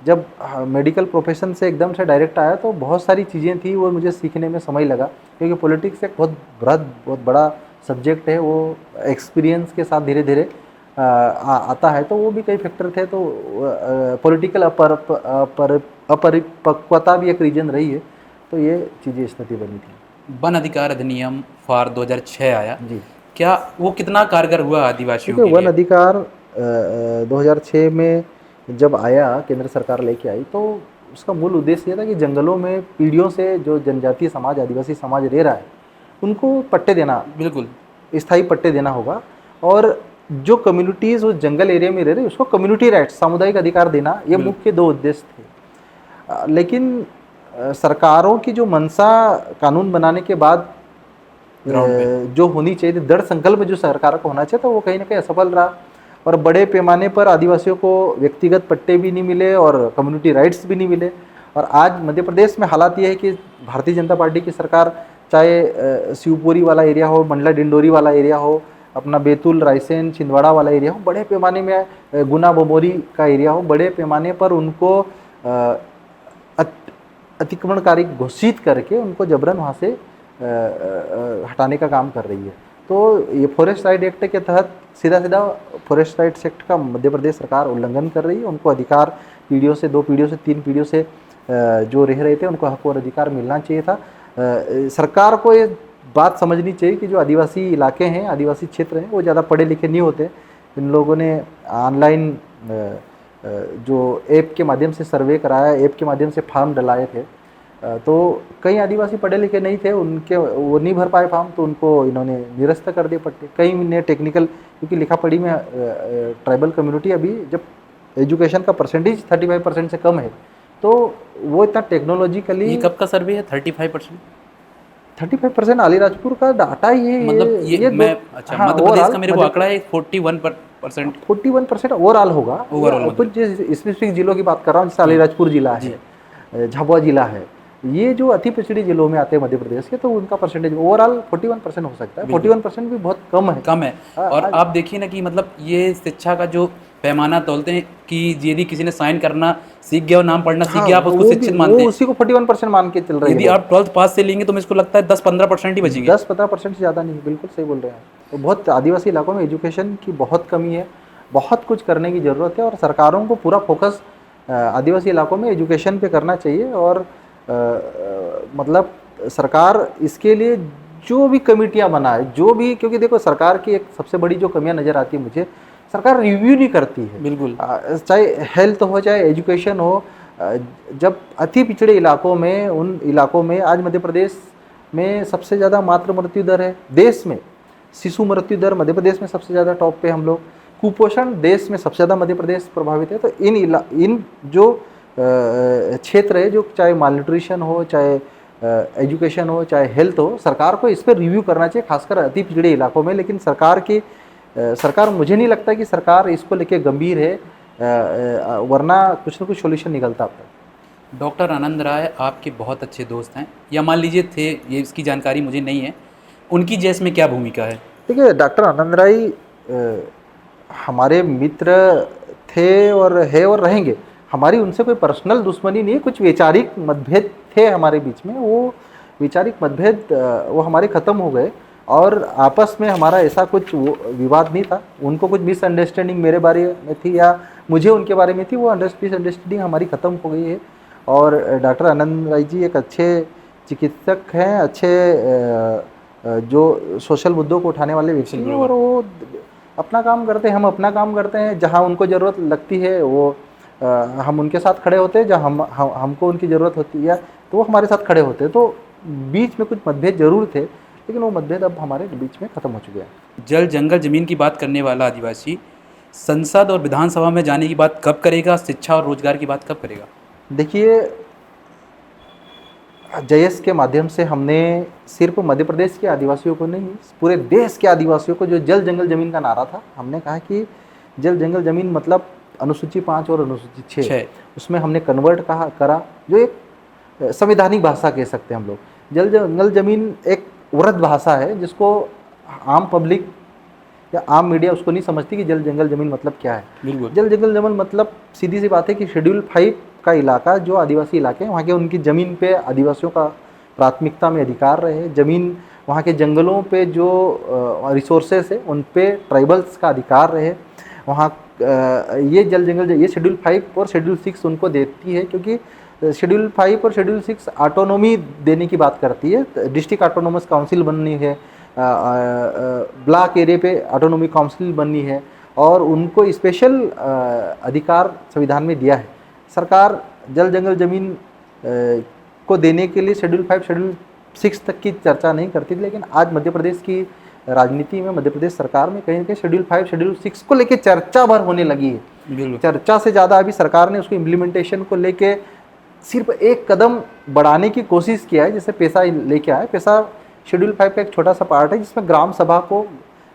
जब मेडिकल प्रोफेशन से एकदम से डायरेक्ट आया तो बहुत सारी चीज़ें थी वो मुझे सीखने में समय लगा, क्योंकि पॉलिटिक्स एक बहुत बड़ा सब्जेक्ट है, वो एक्सपीरियंस के साथ धीरे धीरे आता है। तो वो भी कई फैक्टर थे। तो पॉलिटिकल अपरिपक्वता भी एक रीजन रही है। तो ये चीज़ें स्थिति बनी थी। वन अधिकार अधिनियम फार 2006 आया जी, क्या वो कितना कारगर हुआ आदिवासियों के क्योंकि वन लिए? अधिकार 2006 में जब आया, केंद्र सरकार लेके आई, तो उसका मूल उद्देश्य ये था कि जंगलों में पीढ़ियों से जो जनजातीय समाज, आदिवासी समाज रह रहा है, उनको पट्टे देना, बिल्कुल स्थायी पट्टे देना होगा। और जो कम्युनिटीज़ उस जंगल एरिया में रह रही, उसको कम्युनिटी राइट्स, सामुदायिक अधिकार देना, ये मुख्य दो उद्देश्य थे। लेकिन सरकारों की जो मंशा कानून बनाने के बाद जो होनी चाहिए, दृढ़ संकल्प जो सरकार को होना चाहिए, तो वो कहीं ना कहीं असफल रहा। और बड़े पैमाने पर आदिवासियों को व्यक्तिगत पट्टे भी नहीं मिले और कम्युनिटी राइट्स भी नहीं मिले। और आज मध्य प्रदेश में हालात ये है कि भारतीय जनता पार्टी की सरकार, चाहे शिवपुरी वाला एरिया हो, मंडला डिंडोरी वाला एरिया हो, अपना बैतूल रायसेन छिंदवाड़ा वाला एरिया हो, बड़े पैमाने में गुना बमोरी का एरिया हो, बड़े पैमाने पर उनको अतिक्रमणकारी घोषित करके उनको जबरन वहाँ से हटाने का काम कर रही है। तो ये फॉरेस्ट राइट एक्ट के तहत सीधा फॉरेस्ट राइट्स एक्ट का मध्य प्रदेश सरकार उल्लंघन कर रही है। उनको अधिकार पीढ़ियों से, 2 पीढ़ियों से, 3 पीढ़ियों से जो रह रहे थे, उनको हक और अधिकार मिलना चाहिए था। सरकार को ये बात समझनी चाहिए कि जो आदिवासी इलाके हैं, आदिवासी क्षेत्र हैं, वो ज़्यादा पढ़े लिखे नहीं होते। इन लोगों ने ऑनलाइन जो ऐप के माध्यम से सर्वे कराया, ऐप के माध्यम से फॉर्म डलाए थे, तो कई आदिवासी पढ़े लिखे नहीं थे, वो नहीं भर पाए फॉर्म, तो उनको इन्होंने निरस्त कर दिए पट्टे। कई ने टेक्निकल, क्योंकि लिखा पढ़ी में ट्राइबल कम्युनिटी अभी जब एजुकेशन का परसेंटेज 35% से कम है, तो वो इतना टेक्नोलॉजिकली। ये कब का सर्वे है? 35%? 35% अलीराजपुर का डाटा ही है। मतलब ये मैं अच्छा, हाँ, मध्य प्रदेश का मेरे को आंकड़ा है 41%। 41% ओवरऑल होगा। कुछ स्पेसिफिक जिलों की बात कर रहा हूँ, जैसे अलीराजपुर जिला है, झाबुआ जिला है, ये जो अति पिछड़ी जिलों में आते हैं मध्य प्रदेश के, तो उनका परसेंटेज ओवरऑल 41% हो सकता है। 41% भी बहुत कम है। और आप देखिए ना कि मतलब ये शिक्षा का जो पैमाना तोलते हैं कि यदि किसी ने साइन करना सीख गया और नाम पढ़ना सीख गया, आप उसको शिक्षित मानते हैं, उसी को 41% मान के चल रहे हैं। यदि आप 12th पास से लेंगे तो मुझे इसको लगता है 10-15% ही बचेंगे। 10-15% से ज़्यादा नहीं, बिल्कुल सही बोल रहे हैं। तो बहुत आदिवासी इलाकों में एजुकेशन की बहुत कमी है, बहुत कुछ करने की ज़रूरत है, और सरकारों को पूरा फोकस आदिवासी इलाकों में एजुकेशन पे करना चाहिए। और मतलब सरकार इसके लिए जो भी कमेटियां बनाए, जो भी, क्योंकि देखो सरकार की एक सबसे बड़ी जो कमियां नज़र आती है मुझे, सरकार रिव्यू नहीं करती है। बिल्कुल, चाहे हेल्थ हो, चाहे एजुकेशन हो, जब अति पिछड़े इलाकों में, उन इलाकों में आज मध्य प्रदेश में सबसे ज़्यादा मातृ मृत्यु दर है देश में, शिशु मृत्यु दर मध्य प्रदेश में सबसे ज़्यादा टॉप पे हम लोग, कुपोषण देश में सबसे ज़्यादा मध्य प्रदेश प्रभावित है। तो इन जो क्षेत्र है, जो चाहे माल न्यूट्रिशन हो, चाहे एजुकेशन हो, चाहे हेल्थ हो, सरकार को इस पर रिव्यू करना चाहिए, खासकर अति पिछड़े इलाकों में। लेकिन सरकार मुझे नहीं लगता कि सरकार इसको लेके गंभीर है, वरना कुछ ना कुछ सोल्यूशन निकलता अब तक। डॉक्टर आनंद राय आपके बहुत अच्छे दोस्त हैं, या मान लीजिए थे, ये इसकी जानकारी मुझे नहीं है, उनकी जेस में क्या भूमिका है? देखिए, डॉक्टर आनंद राय हमारे मित्र थे और है और रहेंगे। हमारी उनसे कोई पर्सनल दुश्मनी नहीं है, कुछ वैचारिक मतभेद थे हमारे बीच में, वो वैचारिक मतभेद वो हमारे ख़त्म हो गए और आपस में हमारा ऐसा कुछ विवाद नहीं था। उनको कुछ मिसअंडरस्टैंडिंग मेरे बारे में थी या मुझे उनके बारे में थी, वो मिसअंडरस्टैंडिंग हमारी ख़त्म हो गई है। और डॉक्टर आनंद राय जी एक अच्छे चिकित्सक हैं, अच्छे जो सोशल मुद्दों को उठाने वाले व्यक्ति हैं, और वो अपना काम करते हैं, हम अपना काम करते हैं। जहाँ उनको ज़रूरत लगती है वो हम उनके साथ खड़े होते हैं, जहाँ हमको उनकी ज़रूरत होती है तो वो हमारे साथ खड़े होते हैं। तो बीच में कुछ मतभेद जरूर थे, लेकिन वो मतभेद अब हमारे बीच में ख़त्म हो चुके हैं। जल जंगल ज़मीन की बात करने वाला आदिवासी संसद और विधानसभा में जाने की बात कब करेगा? शिक्षा और रोजगार की बात कब करेगा? देखिए, जयस के माध्यम से हमने सिर्फ मध्य प्रदेश के आदिवासियों को नहीं, पूरे देश के आदिवासियों को, जो जल जंगल ज़मीन का नारा था, हमने कहा कि जल जंगल ज़मीन मतलब अनुसूची 5 और अनुसूची 6, उसमें हमने कन्वर्ट करा, जो एक संवैधानिक भाषा कह सकते हैं हम लोग। जल जंगल ज़मीन एक वृद्ध भाषा है जिसको आम पब्लिक या आम मीडिया उसको नहीं समझती कि जल जंगल ज़मीन मतलब क्या है। बिल्कुल, जल जंगल ज़मीन मतलब सीधी सी बात है कि शेड्यूल 5 का इलाका, जो आदिवासी इलाके हैं, वहाँ के उनकी ज़मीन पे आदिवासियों का प्राथमिकता में अधिकार रहे। ज़मीन, वहाँ के जंगलों पे जो रिसोर्सेस है उन पे ट्राइबल्स का अधिकार रहे। वहाँ ये जल जंगल, ये शेड्यूल 5 और शेड्यूल 6 उनको देती है, क्योंकि शेड्यूल 5 और शेड्यूल 6 ऑटोनॉमी देने की बात करती है। डिस्ट्रिक्ट ऑटोनोमस काउंसिल बननी है, ब्लॉक एरिया पे ऑटोनॉमी काउंसिल बननी है, और उनको स्पेशल अधिकार संविधान में दिया है। सरकार जल जंगल ज़मीन को देने के लिए शेड्यूल 5, शेड्यूल 6 तक की चर्चा नहीं करती थी, लेकिन आज मध्य प्रदेश की राजनीति में, मध्य प्रदेश सरकार में कहीं ना कहीं शेड्यूल 5, शेड्यूल 6 को लेके चर्चा भर होने लगी है। चर्चा से ज़्यादा अभी सरकार ने उसको इम्प्लीमेंटेशन को लेके सिर्फ एक कदम बढ़ाने की कोशिश किया है, जैसे पैसा लेके आए। पैसा शेड्यूल 5 का एक छोटा सा पार्ट है, जिसमें ग्राम सभा को,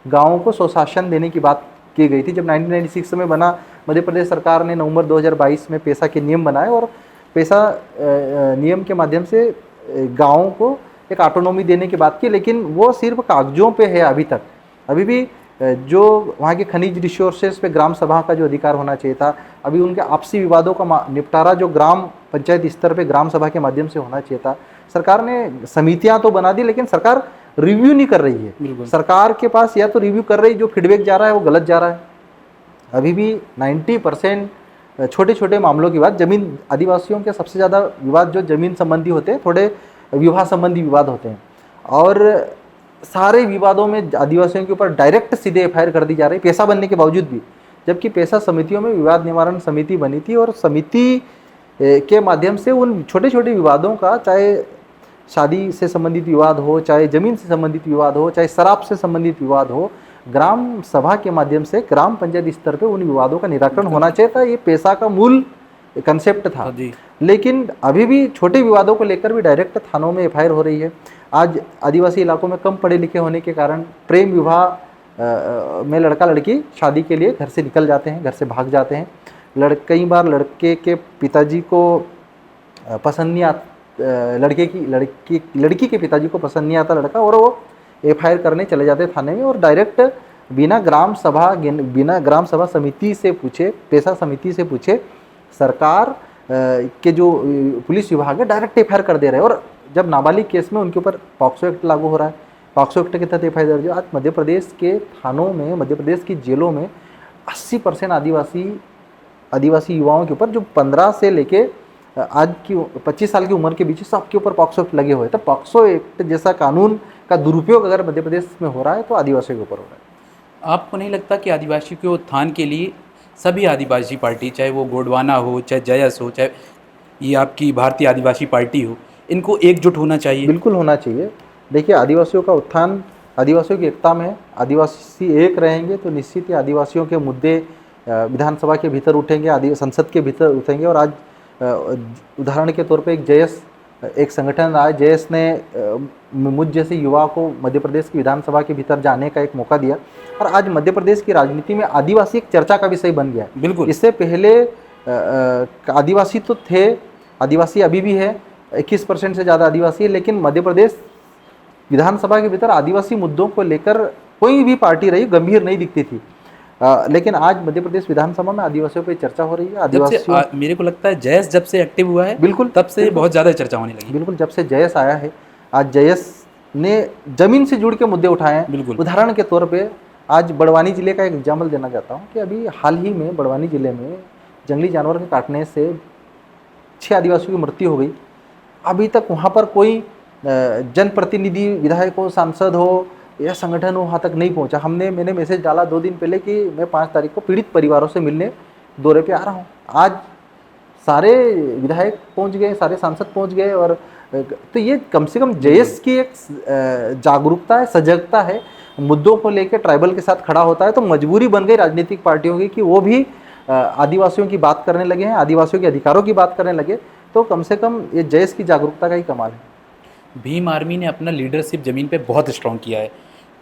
गाँवों को स्वशासन देने की बात की गई थी। जब 1996 में बना, मध्य प्रदेश सरकार ने नवंबर 2022 में पैसा के नियम बनाए, और पैसा नियम के माध्यम से गाँवों को एक ऑटोनॉमी देने की बात की, लेकिन वो सिर्फ कागजों पे है अभी तक। अभी भी जो वहाँ के खनिज रिसोर्सेज पे ग्राम सभा का जो अधिकार होना चाहिए था, अभी उनके आपसी विवादों का निपटारा जो ग्राम पंचायत स्तर पे ग्राम सभा के माध्यम से होना चाहिए था। सरकार ने समितियां तो बना दी, लेकिन सरकार रिव्यू नहीं कर रही है। सरकार के पास या तो रिव्यू कर रही, जो फीडबैक जा रहा है वो गलत जा रहा है। अभी भी 90% छोटे छोटे मामलों की बात, जमीन, आदिवासियों के सबसे ज़्यादा विवाद जो जमीन संबंधी होते हैं, थोड़े विवाह संबंधी विवाद होते हैं, और सारे विवादों में आदिवासियों के ऊपर डायरेक्ट सीधे एफआईआर कर दी जा रही, पैसा बनने के बावजूद भी। जबकि पैसा समितियों में विवाद निवारण समिति बनी थी, और समिति के माध्यम से उन छोटे छोटे विवादों का, चाहे शादी से संबंधित विवाद हो, चाहे ज़मीन से संबंधित विवाद हो, चाहे शराब से संबंधित विवाद हो, ग्राम सभा के माध्यम से ग्राम पंचायत स्तर पे उन विवादों का निराकरण होना चाहिए था। ये पैसा का मूल कंसेप्ट था। लेकिन अभी भी छोटे विवादों को लेकर भी डायरेक्ट थानों में एफआईआर हो रही है। आज आदिवासी इलाकों में कम पढ़े लिखे होने के कारण प्रेम विवाह में लड़का लड़की शादी के लिए घर से निकल जाते हैं, घर से भाग जाते हैं। कई बार लड़के के पिताजी को पसंद नहीं आता, लड़की के पिताजी को पसंद नहीं आता लड़का, और वो एफआईआर करने चले जाते थाने में, और डायरेक्ट बिना ग्राम सभा समिति से पूछे, पैसा समिति से पूछे, सरकार के जो पुलिस विभाग है डायरेक्ट एफआईआर कर दे रहे हैं। और जब नाबालिग केस में उनके ऊपर पॉक्सो एक्ट लागू हो रहा है, पॉक्सो एक्ट के तहत एफआईआर दर्ज है। आज मध्य प्रदेश के थानों में, मध्य प्रदेश की जेलों में 80% आदिवासी युवाओं के ऊपर, जो 15 से लेके आज की 25 साल की उम्र के बीच, सबके ऊपर पॉक्सो एक्ट लगे हुए हैं। तो पॉक्सो एक्ट जैसा कानून का दुरुपयोग अगर मध्य प्रदेश में हो रहा है तो आदिवासियों के ऊपर हो रहा है। आपको नहीं लगता कि आदिवासी के उत्थान के लिए सभी आदिवासी पार्टी, चाहे वो गोंडवाना हो, चाहे जयस हो, चाहे ये आपकी भारतीय आदिवासी पार्टी हो, इनको एकजुट होना चाहिए। बिल्कुल होना चाहिए। देखिए, आदिवासियों का उत्थान आदिवासियों की एकता में है। आदिवासी एक रहेंगे तो निश्चित ही आदिवासियों के मुद्दे विधानसभा के भीतर उठेंगे, आदि संसद के भीतर उठेंगे। और आज उदाहरण के तौर पे एक जेएस एक संगठन आया, जेएस ने मुझ जैसे युवा को मध्य प्रदेश की विधानसभा के भीतर जाने का एक मौका दिया। और आज मध्य प्रदेश की राजनीति में आदिवासी एक चर्चा का विषय बन गया है। बिल्कुल। इससे पहले आदिवासी तो थे, आदिवासी अभी भी है, 21% से ज़्यादा आदिवासी है, लेकिन मध्य प्रदेश विधानसभा के भीतर आदिवासी मुद्दों को लेकर कोई भी पार्टी रही गंभीर नहीं दिखती थी। लेकिन आज मध्य प्रदेश विधानसभा में आदिवासियों पर चर्चा हो रही है। जब से आदिवासियों मेरे को लगता है जयस जब से एक्टिव हुआ है, बिल्कुल तब से बिल्कुल बहुत ज़्यादा चर्चा होने लगी। बिल्कुल, जब से जयस आया है, आज जयस ने जमीन से जुड़ के मुद्दे उठाए हैं। बिल्कुल। उदाहरण के तौर पे आज बड़वानी जिले का एक एग्जाम्पल देना चाहता हूँ कि अभी हाल ही में बड़वानी जिले में जंगली जानवर के काटने से 6 आदिवासियों की मृत्यु हो गई। अभी तक वहाँ पर कोई जनप्रतिनिधि, विधायक हो, सांसद हो या संगठन हो वहाँ तक नहीं पहुँचा। मैंने मैसेज डाला 2 दिन पहले कि मैं 5 तारीख को पीड़ित परिवारों से मिलने दौरे पे आ रहा हूँ। आज सारे विधायक पहुँच गए, सारे सांसद पहुँच गए। और तो ये कम से कम जयस की एक जागरूकता है, सजगता है, मुद्दों को लेकर ट्राइबल के साथ खड़ा होता है। तो मजबूरी बन गई राजनीतिक पार्टियों की कि वो भी आदिवासियों की बात करने लगे हैं, आदिवासियों के अधिकारों की बात करने लगे। तो कम से कम ये जयस की जागरूकता का ही कमाल है। भीम आर्मी ने अपना लीडरशिप ज़मीन पे बहुत स्ट्रॉन्ग किया है,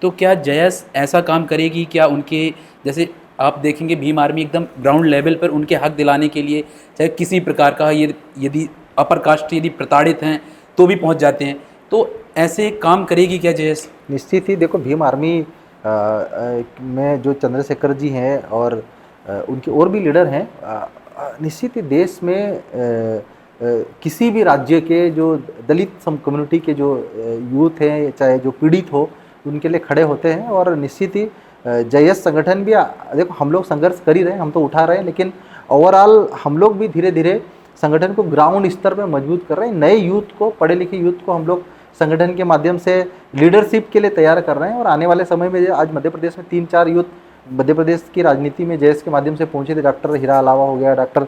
तो क्या जयस ऐसा काम करेगी? क्या उनके जैसे आप देखेंगे भीम आर्मी एकदम ग्राउंड लेवल पर उनके हक दिलाने के लिए, चाहे किसी प्रकार का यदि अपर कास्ट यदि प्रताड़ित हैं तो भी पहुंच जाते हैं, तो ऐसे काम करेगी क्या जयस? निश्चित ही। देखो, भीम आर्मी में जो चंद्रशेखर जी हैं और उनके और भी लीडर हैं, निश्चित ही देश में किसी भी राज्य के जो दलित कम्युनिटी के जो यूथ हैं, चाहे जो पीड़ित हो, उनके लिए खड़े होते हैं। और निश्चित ही जयस संगठन भी, देखो हम लोग संघर्ष कर ही रहे हैं, हम तो उठा रहे हैं, लेकिन ओवरऑल हम लोग भी धीरे धीरे संगठन को ग्राउंड स्तर पर मजबूत कर रहे हैं। नए यूथ को, पढ़े लिखे यूथ को हम लोग संगठन के माध्यम से लीडरशिप के लिए तैयार कर रहे हैं। और आने वाले समय में आज मध्य प्रदेश में 3-4 यूथ मध्य प्रदेश की राजनीति में जयस के माध्यम से पहुंचे थे। डॉक्टर हीरा अलावा हो गया, डॉक्टर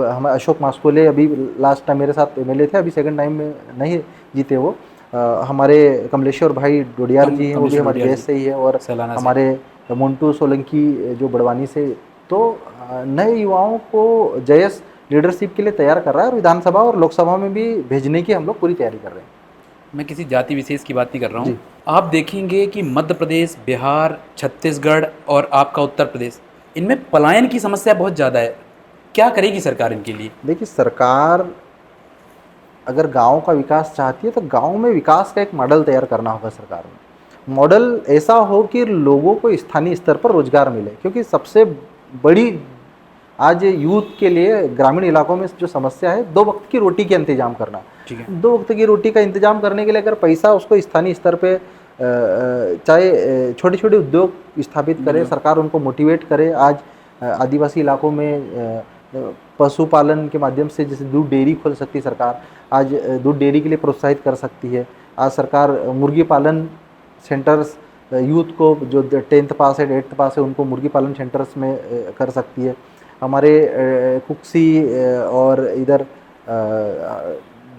हमारे अशोक मास्कोले अभी लास्ट टाइम मेरे साथ एमएलए थे, अभी सेकंड टाइम में नहीं जीते वो। हमारे कमलेश्वर भाई डोडियार जी हैं, वो भी हमारे जयस से ही है। और हमारे मोन्टू सोलंकी जो बड़वानी से। तो नए युवाओं को जयस लीडरशिप के लिए तैयार कर रहा है और विधानसभा और लोकसभा में भी भेजने की हम लोग पूरी तैयारी कर रहे हैं। मैं किसी जाति विशेष की बात नहीं कर रहा हूँ। आप देखेंगे कि मध्य प्रदेश, बिहार, छत्तीसगढ़ और आपका उत्तर प्रदेश, इनमें पलायन की समस्या बहुत ज़्यादा है। क्या करेगी सरकार इनके लिए? देखिए, सरकार अगर गांव का विकास चाहती है तो गांव में विकास का एक मॉडल तैयार करना होगा सरकार में। मॉडल ऐसा हो कि लोगों को स्थानीय स्तर पर रोजगार मिले, क्योंकि सबसे बड़ी आज यूथ के लिए ग्रामीण इलाकों में जो समस्या है, 2 वक्त की रोटी का इंतजाम करना। 2 वक्त की रोटी का इंतजाम करने के लिए अगर पैसा उसको स्थानीय स्तर पे चाहे छोटे छोटे उद्योग स्थापित करे, सरकार उनको मोटिवेट करे। आज आदिवासी इलाकों में पशुपालन के माध्यम से जैसे दूध डेयरी खोल सकती है सरकार, आज दूध डेयरी के लिए प्रोत्साहित कर सकती है। आज सरकार मुर्गी पालन सेंटर्स यूथ को जो 10th पास है, 8th पास है, उनको मुर्गी पालन सेंटर्स में कर सकती है। हमारे कुक्सी और इधर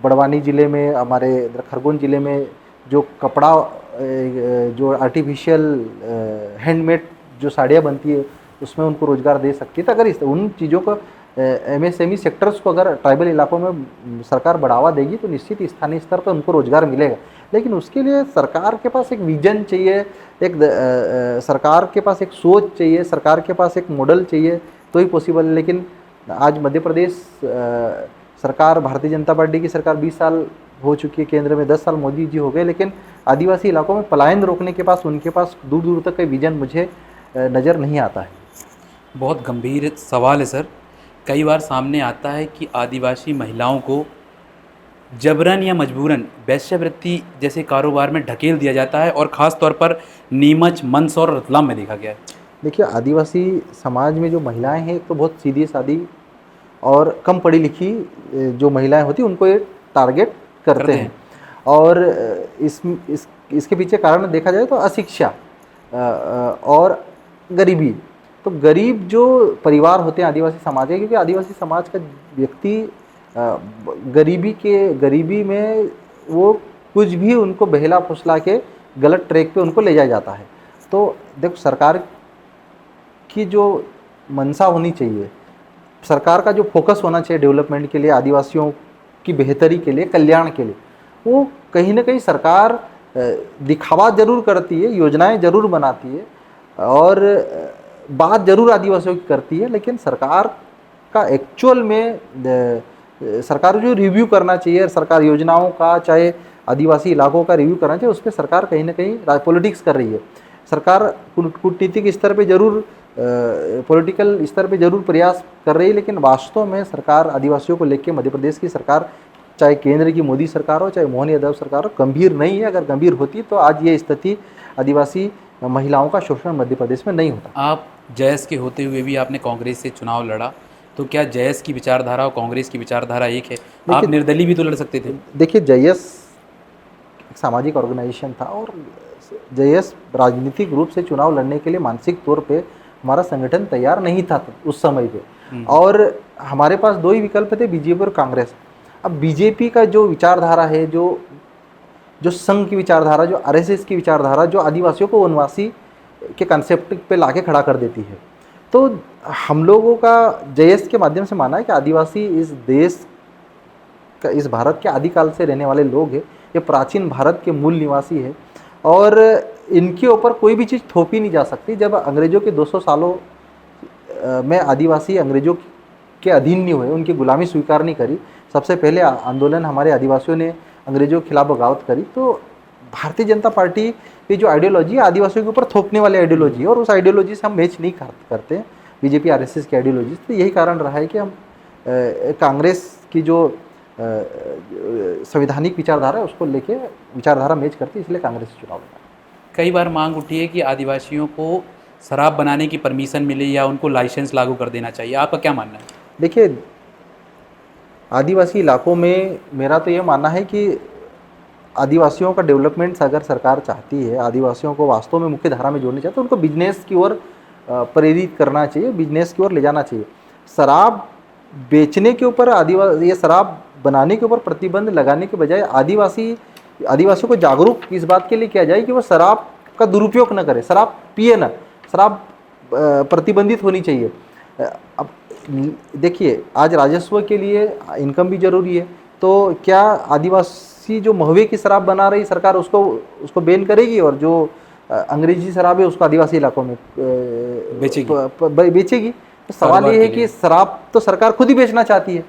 बड़वानी ज़िले में, हमारे इधर खरगोन ज़िले में जो कपड़ा, जो आर्टिफिशियल हैंडमेड जो साड़ियाँ बनती है, उसमें उनको रोज़गार दे सकती है। तो अगर उन चीज़ों को एमएसएमई सेक्टर्स को अगर ट्राइबल इलाकों में सरकार बढ़ावा देगी तो निश्चित स्थानीय स्तर पर उनको रोज़गार मिलेगा। लेकिन उसके लिए सरकार के पास एक विजन चाहिए, सरकार के पास एक सोच चाहिए, सरकार के पास एक मॉडल चाहिए, तो ही पॉसिबल है। लेकिन आज मध्य प्रदेश सरकार, भारतीय जनता पार्टी की सरकार 20 साल हो चुकी है, केंद्र में 10 साल मोदी जी हो गए, लेकिन आदिवासी इलाकों में पलायन रोकने के पास उनके पास दूर दूर तक का विजन मुझे नज़र नहीं आता है। बहुत गंभीर सवाल है सर। कई बार सामने आता है कि आदिवासी महिलाओं को जबरन या मजबूरन वेश्यावृत्ति जैसे कारोबार में ढकेल दिया जाता है, और ख़ास तौर पर नीमच, मंदसौर और रतलाम में देखा गया है। देखिए, आदिवासी समाज में जो महिलाएं हैं, तो बहुत सीधी सादी और कम पढ़ी लिखी जो महिलाएं होती हैं, उनको ये टारगेट करते हैं। और इसके पीछे कारण देखा जाए तो अशिक्षा और गरीबी। तो गरीब जो परिवार होते हैं आदिवासी समाज के, क्योंकि आदिवासी समाज का व्यक्ति गरीबी में वो कुछ भी उनको बहला फुसला के गलत ट्रैक पे उनको ले जाया जाता है। तो देखो, सरकार की जो मंशा होनी चाहिए, सरकार का जो फोकस होना चाहिए डेवलपमेंट के लिए, आदिवासियों की बेहतरी के लिए, कल्याण के लिए, वो कहीं ना कहीं सरकार दिखावा जरूर करती है, योजनाएं जरूर बनाती है और बात जरूर आदिवासियों की करती है, लेकिन सरकार का एक्चुअल में सरकार जो रिव्यू करना चाहिए, सरकार योजनाओं का, चाहे आदिवासी इलाकों का रिव्यू करना चाहिए, उस पर सरकार कहीं ना कहीं पॉलिटिक्स कर रही है। सरकार कूटनीतिक स्तर पे जरूर, पॉलिटिकल स्तर पे जरूर प्रयास कर रही है, लेकिन वास्तव में सरकार आदिवासियों को लेकर, मध्य प्रदेश की सरकार, चाहे केंद्र की मोदी सरकार हो, चाहे मोहन यादव सरकार हो, गंभीर नहीं है। अगर गंभीर होती तो आज ये स्थिति आदिवासी महिलाओं का शोषण मध्य प्रदेश में नहीं होता। आप जयस के होते हुए भी आपने कांग्रेस से चुनाव लड़ा, तो क्या जयस की विचारधारा और कांग्रेस की विचारधारा एक है? आप निर्दलीय भी तो लड़ सकते थे। देखिए, जयस एक सामाजिक ऑर्गेनाइजेशन था और जयस राजनीतिक रूप से चुनाव लड़ने के लिए मानसिक तौर पे हमारा संगठन तैयार नहीं था उस समय पे, और हमारे पास दो ही विकल्प थे, बीजेपी और कांग्रेस। अब बीजेपी का जो विचारधारा है, जो संघ की विचारधारा, जो आरएसएस की विचारधारा, जो आदिवासियों को वनवासी के कंसेप्ट पे लाके खड़ा कर देती है, तो हम लोगों का जयस के माध्यम से माना है कि आदिवासी इस देश का, इस भारत के आदिकाल से रहने वाले लोग हैं, ये प्राचीन भारत के मूल निवासी है और इनके ऊपर कोई भी चीज़ थोपी नहीं जा सकती। जब अंग्रेजों के 200 सालों में आदिवासी अंग्रेजों के अधीन नहीं हुए, उनकी गुलामी स्वीकार नहीं करी, सबसे पहले आंदोलन हमारे आदिवासियों ने अंग्रेजों के खिलाफ बगावत करी, तो भारतीय जनता पार्टी की जो आइडियोलॉजी है, आदिवासियों के ऊपर थोपने वाली आइडियोलॉजी है और उस आइडियोलॉजी से हम मैच नहीं करते बीजेपी आरएसएस की आइडियोलॉजी। तो यही कारण रहा है कि हम कांग्रेस की जो संवैधानिक विचारधारा है उसको लेके विचारधारा मैच करती है, इसलिए कांग्रेस से चुनाव लड़ा। कई बार मांग उठी है कि आदिवासियों को शराब बनाने की परमिशन मिले या उनको लाइसेंस लागू कर देना चाहिए, आपका क्या मानना है? देखिए, आदिवासी इलाकों में मेरा तो ये मानना है कि आदिवासियों का डेवलपमेंट अगर सरकार चाहती है, आदिवासियों को वास्तव में मुख्य धारा में जोड़ना चाहती है, तो उनको बिजनेस की ओर प्रेरित करना चाहिए, बिजनेस की ओर ले जाना चाहिए। शराब बेचने के ऊपर, ये शराब बनाने के ऊपर प्रतिबंध लगाने के बजाय आदिवासियों को जागरूक इस बात के लिए किया जाए कि वो शराब का दुरुपयोग न करे, शराब पिए ना, शराब प्रतिबंधित होनी चाहिए। अब देखिए, आज राजस्व के लिए इनकम भी जरूरी है, तो क्या आदिवासी जो महुए की शराब बना रही सरकार उसको बैन करेगी और जो अंग्रेजी शराब है उसको आदिवासी इलाकों में बेचेगी? तो सवाल ये है कि शराब तो सरकार खुद ही बेचना चाहती है।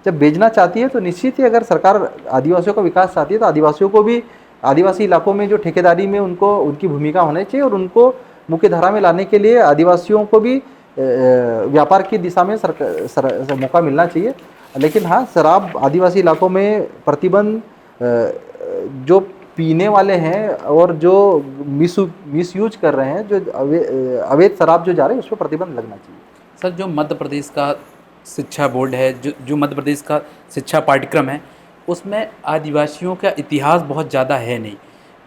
जब बेचना चाहती है तो निश्चित ही अगर सरकार आदिवासियों का विकास चाहती है तो आदिवासियों को भी आदिवासी इलाकों में जो ठेकेदारी में उनकी भूमिका होनी चाहिए और उनको मुख्य धारा में लाने के लिए आदिवासियों को भी व्यापार की दिशा में मौका मिलना चाहिए। लेकिन हाँ, शराब आदिवासी इलाकों में प्रतिबंध, जो पीने वाले हैं और जो मिसयूज कर रहे हैं, जो अवैध शराब जो जा रही है, उस पर प्रतिबंध लगना चाहिए। सर, जो मध्य प्रदेश का शिक्षा बोर्ड है, जो मध्य प्रदेश का शिक्षा पाठ्यक्रम है, उसमें आदिवासियों का इतिहास बहुत ज़्यादा है नहीं,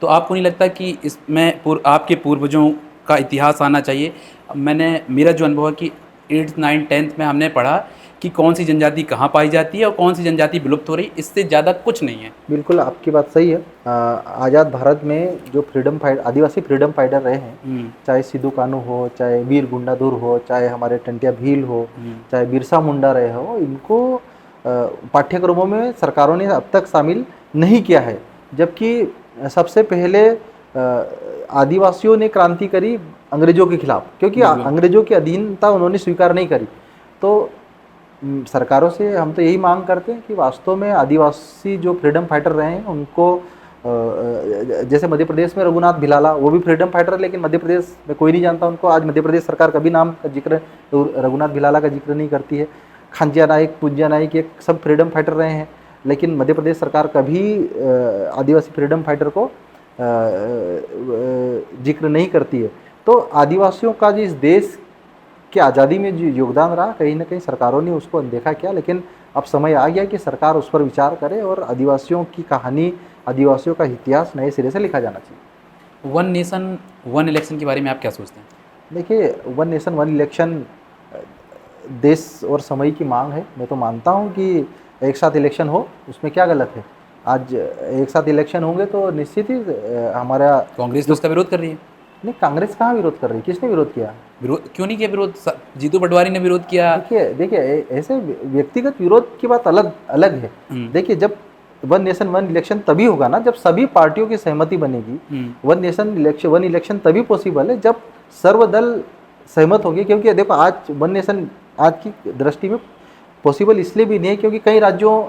तो आपको नहीं लगता कि इसमें आपके पूर्वजों का इतिहास आना चाहिए? मेरा जो अनुभव है कि 8th 9th 10th में हमने पढ़ा कि कौन सी जनजाति कहाँ पाई जाती है और कौन सी जनजाति विलुप्त हो रही, इससे ज़्यादा कुछ नहीं है। बिल्कुल, आपकी बात सही है। आज़ाद भारत में जो आदिवासी फ्रीडम फाइटर रहे हैं, चाहे सिद्धू कान्हू हो, चाहे वीर गुंडाधुर हो, चाहे हमारे टंटिया भील हो, चाहे बिरसा मुंडा रहे हो, इनको पाठ्यक्रमों में सरकारों ने अब तक शामिल नहीं किया है। जबकि सबसे पहले आदिवासियों ने क्रांति करी अंग्रेजों के खिलाफ, क्योंकि अंग्रेजों की अधीनता उन्होंने स्वीकार नहीं करी। तो सरकारों से हम तो यही मांग करते हैं कि वास्तव में आदिवासी जो फ्रीडम फाइटर रहे हैं उनको, जैसे मध्य प्रदेश में रघुनाथ भिलाला, वो भी फ्रीडम फाइटर है, लेकिन मध्य प्रदेश में कोई नहीं जानता उनको। आज मध्य प्रदेश सरकार कभी नाम का जिक्र रघुनाथ भिलाला का जिक्र नहीं करती है। खांजिया नाइक, पूज्या नाइक, ये सब फ्रीडम फाइटर रहे हैं, लेकिन मध्य प्रदेश सरकार कभी आदिवासी फ्रीडम फाइटर को जिक्र नहीं करती है। तो आदिवासियों का जो इस देश की आज़ादी में जो योगदान रहा, कहीं ना कहीं सरकारों ने उसको अनदेखा किया, लेकिन अब समय आ गया कि सरकार उस पर विचार करे और आदिवासियों की कहानी, आदिवासियों का इतिहास नए सिरे से लिखा जाना चाहिए। वन नेशन वन इलेक्शन के बारे में आप क्या सोचते हैं? देखिए, वन नेशन वन इलेक्शन देश और समय की मांग है। मैं तो मानता हूँ कि एक साथ इलेक्शन हो, उसमें क्या गलत है? आज एक साथ इलेक्शन होंगे तो निश्चित ही हमारा कांग्रेस तो इसका विरोध कर रही है। नहीं, कांग्रेस कहाँ विरोध कर रही है? किसने विरोध किया? विरोध क्यों नहीं किया? विरोध जीतू पटवारी ने विरोध किया। देखिए देखिए ऐसे व्यक्तिगत विरोध की बात अलग अलग है। देखिए, जब वन नेशन वन इलेक्शन तभी होगा ना जब सभी पार्टियों की सहमति बनेगी। वन इलेक्शन तभी पॉसिबल है जब सर्वदल सहमत होगी। क्योंकि देखो, आज वन नेशन आज की दृष्टि में पॉसिबल इसलिए भी नहीं है क्योंकि कई राज्यों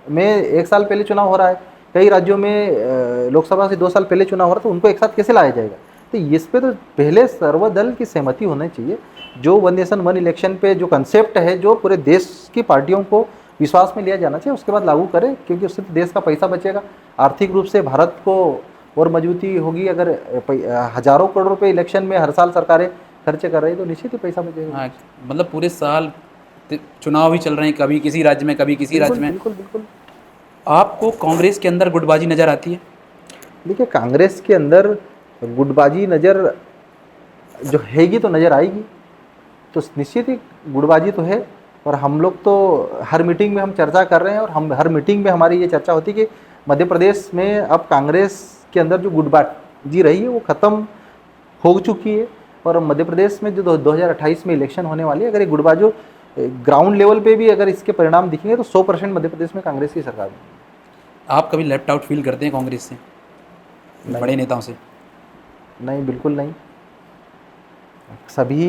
में 1 साल पहले चुनाव हो रहा है, कई राज्यों में लोकसभा से 2 साल पहले चुनाव हो रहा है, तो उनको एक साथ कैसे लाया जाएगा? तो इस पे तो पहले सर्वदल की सहमति होनी चाहिए। जो वन नेशन वन इलेक्शन पे जो कंसेप्ट है, जो पूरे देश की पार्टियों को विश्वास में लिया जाना चाहिए, उसके बाद लागू करें, क्योंकि उससे तो देश का पैसा बचेगा। आर्थिक रूप से भारत को और मजबूती होगी। अगर हजारों करोड़ रुपए इलेक्शन में हर साल सरकारें खर्चे कर रही है तो निश्चित ही पैसा बचेगा। हाँ, मतलब पूरे साल चुनाव ही चल रहे हैं, कभी किसी राज्य में कभी किसी राज्य में। बिल्कुल बिल्कुल। आपको कांग्रेस के अंदर गुटबाजी नजर आती है? देखिए, कांग्रेस के अंदर गुटबाजी नज़र जो हैगी तो नज़र आएगी, तो निश्चित ही गुटबाजी तो है। और हम लोग तो हर मीटिंग में हम चर्चा कर रहे हैं, और हम हर मीटिंग में हमारी ये चर्चा होती है कि मध्य प्रदेश में अब कांग्रेस के अंदर जो गुटबाजी रही है वो ख़त्म हो चुकी है। और मध्य प्रदेश में जो 2028 में इलेक्शन होने वाली है, अगर ये गुटबाजो ग्राउंड लेवल पे भी अगर इसके परिणाम दिखेंगे तो 100% मध्य प्रदेश में कांग्रेस की सरकार है। आप कभी लेफ्ट आउट फील करते हैं कांग्रेस से, बड़े नेताओं से? नहीं, बिल्कुल नहीं। सभी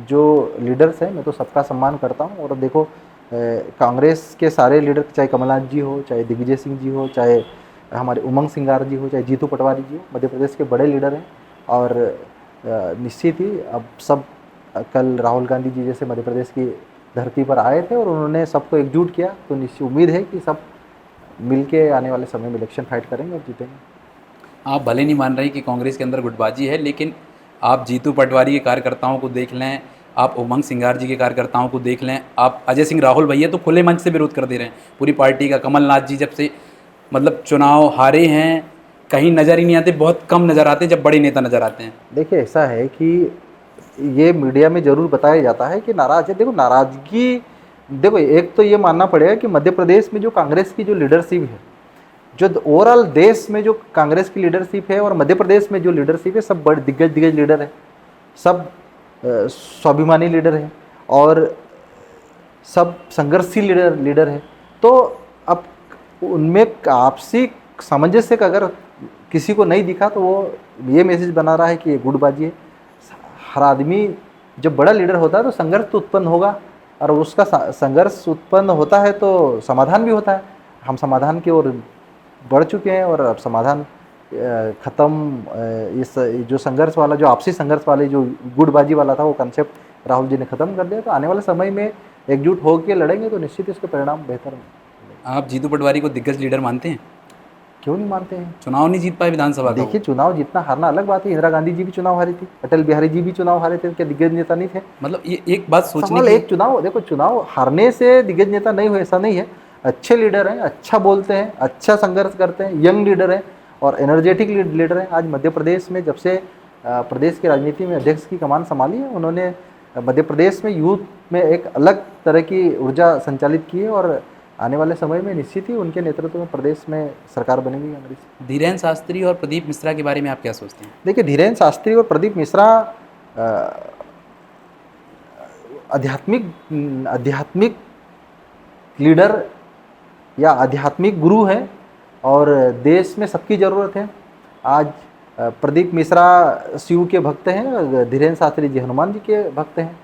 जो लीडर्स हैं, मैं तो सबका सम्मान करता हूं। और देखो, कांग्रेस के सारे लीडर, चाहे कमलनाथ जी हो, चाहे दिग्विजय सिंह जी हो, चाहे हमारे उमंग सिंगार जी हो, चाहे जीतू पटवारी जी हो, मध्य प्रदेश के बड़े लीडर हैं। और निश्चित ही अब सब, कल राहुल गांधी जी जैसे मध्य प्रदेश की धरती पर आए थे और उन्होंने सबको एकजुट किया, तो निश्चित उम्मीद है कि सब मिलके आने वाले समय में इलेक्शन फाइट करेंगे और जीतेंगे। आप भले नहीं मान रहे कि कांग्रेस के अंदर गुटबाजी है, लेकिन आप जीतू पटवारी के कार्यकर्ताओं को देख लें, आप उमंग सिंगार जी के कार्यकर्ताओं को देख लें, आप अजय सिंह राहुल भैया तो खुले मंच से विरोध कर दे रहे हैं पूरी पार्टी का। कमलनाथ जी जब से मतलब चुनाव हारे हैं, कहीं नज़र ही नहीं आते, बहुत कम नज़र आते जब बड़े नेता नज़र आते हैं। देखिए, ऐसा है कि ये मीडिया में ज़रूर बताया जाता है कि नाराज़ है। देखो, नाराज़गी, देखो, एक तो ये मानना पड़ेगा कि मध्य प्रदेश में जो कांग्रेस की जो लीडरशिप है, जो ओवरऑल देश में जो कांग्रेस की लीडरशिप है और मध्य प्रदेश में जो लीडरशिप है, सब बड़े दिग्गज लीडर हैं, सब स्वाभिमानी लीडर हैं और सब संघर्षशील लीडर हैं। तो अब उनमें आपसी सामंजस्य का अगर किसी को नहीं दिखा तो वो ये मैसेज बना रहा है कि ये गुटबाजी है। हर आदमी जब बड़ा लीडर होता है तो संघर्ष तो उत्पन्न होगा, और उसका संघर्ष उत्पन्न होता है तो समाधान भी होता है। हम समाधान की ओर बढ़ चुके हैं और अब समाधान ख़त्म। इस जो संघर्ष वाला, जो आपसी संघर्ष वाले, जो गुटबाजी वाला था, वो कंसेप्ट राहुल जी ने ख़त्म कर दिया। तो आने वाले समय में एकजुट होकर लड़ेंगे तो निश्चित इसके परिणाम बेहतर होंगे। आप जीतू पटवारी को दिग्गज लीडर मानते हैं? क्यों नहीं मानते हैं? चुनाव नहीं जीत पाए विधानसभा का। देखिए, चुनाव जीतना हारना अलग बात है। इंदिरा गांधी जी भी चुनाव हारी थी, अटल बिहारी जी भी चुनाव हारे थे, क्या दिग्गज नेता नहीं थे? मतलब ये एक बात सोचने सवाल की, एक चुनाव, देखो, चुनाव हारने से दिग्गज नेता नहीं हुए, ऐसा नहीं है। अच्छे लीडर हैं, अच्छा बोलते हैं, अच्छा संघर्ष करते हैं, यंग लीडर हैं और एनर्जेटिक लीडर हैं। आज मध्य प्रदेश में जब से प्रदेश की राजनीति में अध्यक्ष की कमान संभाली है, उन्होंने मध्य प्रदेश में यूथ में एक अलग तरह की ऊर्जा संचालित की है। और आने वाले समय में निश्चित ही उनके नेतृत्व में प्रदेश में सरकार बनेगी कांग्रेस। धीरेन्द्र शास्त्री और प्रदीप मिश्रा के बारे में आप क्या सोचते हैं? देखिए, धीरेन्द्र शास्त्री और प्रदीप मिश्रा आध्यात्मिक लीडर या आध्यात्मिक गुरु हैं और देश में सबकी ज़रूरत है। आज प्रदीप मिश्रा शिव के भक्त हैं, धीरेन्द्र शास्त्री जी हनुमान जी के भक्त हैं।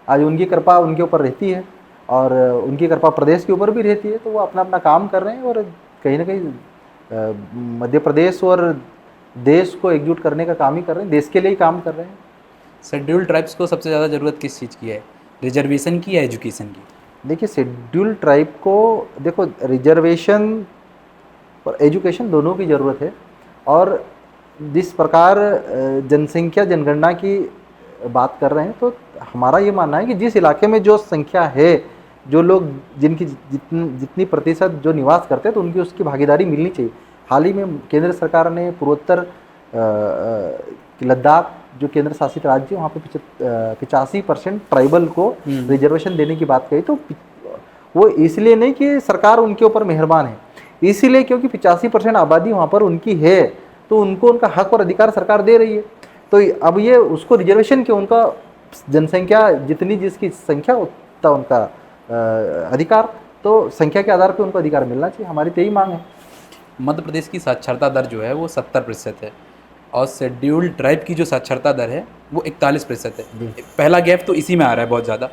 आज उनकी कृपा उनके ऊपर रहती है और उनकी कृपा प्रदेश के ऊपर भी रहती है, तो वो अपना अपना काम कर रहे हैं और कहीं ना कहीं मध्य प्रदेश और देश को एकजुट करने का काम ही कर रहे हैं, देश के लिए ही काम कर रहे हैं। शेड्यूल्ड ट्राइब्स को सबसे ज़्यादा ज़रूरत किस चीज़ की है, रिजर्वेशन की या एजुकेशन की? देखिए, शेड्यूल्ड ट्राइब को, देखो, रिजर्वेशन और एजुकेशन दोनों की ज़रूरत है। और जिस प्रकार जनसंख्या जनगणना की बात कर रहे हैं, तो हमारा ये मानना है कि जिस इलाके में जो संख्या है, जो लोग जिनकी जितनी प्रतिशत जो निवास करते हैं, तो उनकी उसकी भागीदारी मिलनी चाहिए। हाल ही में केंद्र सरकार ने पूर्वोत्तर लद्दाख जो केंद्र शासित राज्य है, वहाँ पे 85% ट्राइबल को रिजर्वेशन देने की बात कही। तो वो इसलिए नहीं कि सरकार उनके ऊपर मेहरबान है, इसीलिए क्योंकि 85% आबादी वहाँ पर उनकी है, तो उनको उनका हक और अधिकार सरकार दे रही है। तो अब ये उसको रिजर्वेशन क्यों, उनका जनसंख्या जितनी, जिसकी संख्या उतना उनका अधिकार, तो संख्या के आधार पर उनको अधिकार मिलना चाहिए। हमारी तो यही मांग है। मध्य प्रदेश की साक्षरता दर जो है वो 70% है और शेड्यूल्ड ट्राइब की जो साक्षरता दर है वो 41% है। पहला गैप तो इसी में आ रहा है बहुत ज़्यादा।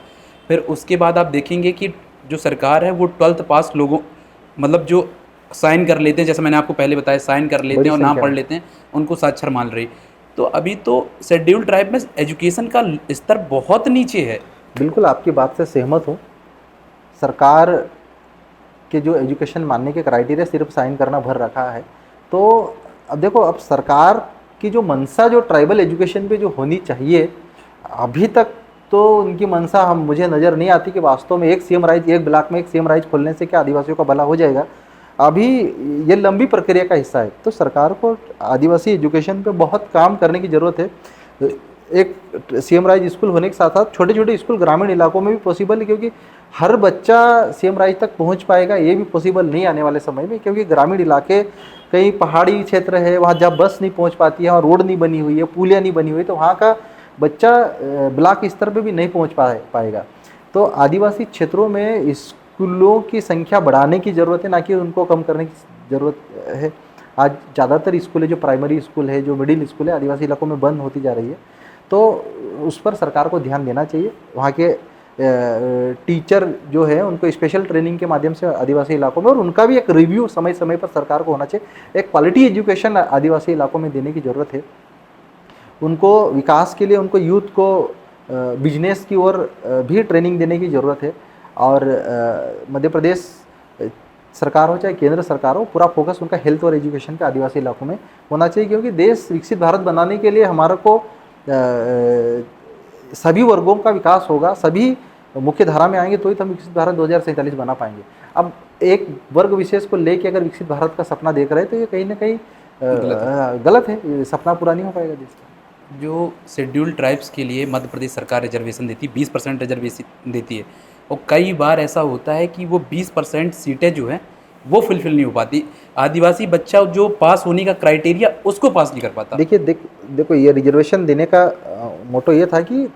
फिर उसके बाद आप देखेंगे कि जो सरकार है वो 12th पास लोगों, मतलब जो साइन कर लेते हैं, जैसे मैंने आपको पहले बताया, साइन कर लेते बड़ी हैं और नाम संख्या पढ़ में। लेते हैं, उनको साक्षर मान रही। तो अभी तो शेड्यूल्ड ट्राइब में एजुकेशन का स्तर बहुत नीचे है। बिल्कुल आपकी बात से सहमत हूँ। सरकार के जो एजुकेशन मानने के क्राइटेरिया सिर्फ साइन करना भर रखा है। तो अब देखो, अब सरकार की जो मंशा जो ट्राइबल एजुकेशन पे जो होनी चाहिए, अभी तक तो उनकी मंशा हम मुझे नज़र नहीं आती कि वास्तव में एक सीएम राइज, एक ब्लॉक में एक सीएम राइज खोलने से क्या आदिवासियों का भला हो जाएगा। अभी ये लंबी प्रक्रिया का हिस्सा है। तो सरकार को आदिवासी एजुकेशन पे बहुत काम करने की ज़रूरत है। एक सीएम राइज स्कूल होने के साथ साथ छोटे छोटे स्कूल ग्रामीण इलाकों में भी पॉसिबल है, क्योंकि हर बच्चा सीएम राइज तक पहुंच पाएगा ये भी पॉसिबल नहीं आने वाले समय में, क्योंकि ग्रामीण इलाके कई पहाड़ी क्षेत्र है, वहाँ जब बस नहीं पहुंच पाती है, वहाँ रोड नहीं बनी हुई है, पुलिया नहीं बनी हुई, तो वहाँ का बच्चा ब्लॉक स्तर पे भी नहीं पहुंच पाएगा। तो आदिवासी क्षेत्रों में स्कूलों की संख्या बढ़ाने की ज़रूरत है, ना कि उनको कम करने की ज़रूरत है। आज ज़्यादातर स्कूल है, जो प्राइमरी स्कूल है, जो मिडिल स्कूल है, आदिवासी इलाकों में बंद होती जा रही है। तो उस पर सरकार को ध्यान देना चाहिए। वहाँ के टीचर जो है उनको स्पेशल ट्रेनिंग के माध्यम से आदिवासी इलाकों में, और उनका भी एक रिव्यू समय समय पर सरकार को होना चाहिए। एक क्वालिटी एजुकेशन आदिवासी इलाकों में देने की ज़रूरत है। उनको विकास के लिए, उनको यूथ को बिजनेस की ओर भी ट्रेनिंग देने की ज़रूरत है। और मध्य प्रदेश सरकार हो चाहे केंद्र सरकार हो, पूरा फोकस उनका हेल्थ और एजुकेशन पे आदिवासी इलाकों में होना चाहिए, क्योंकि देश विकसित भारत बनाने के लिए हमारे को सभी वर्गों का विकास होगा, सभी मुख्य धारा में आएंगे तो ही हम विकसित भारत 2047 बना पाएंगे। अब एक वर्ग विशेष को लेके अगर विकसित भारत का सपना देख रहे हैं तो ये कहीं ना कहीं गलत है। ये सपना पूरा नहीं हो पाएगा देश का। जो शेड्यूल्ड ट्राइब्स के लिए मध्य प्रदेश सरकार रिजर्वेशन देती है, 20% रिजर्वेशन देती है, और कई बार ऐसा होता है कि वो 20% सीटें जो हैं वो फुलफिल नहीं हो पाती। आदिवासी बच्चा जो पास होने का क्राइटेरिया उसको पास नहीं कर पाता। देखो ये रिजर्वेशन देने का मोटो ये था कि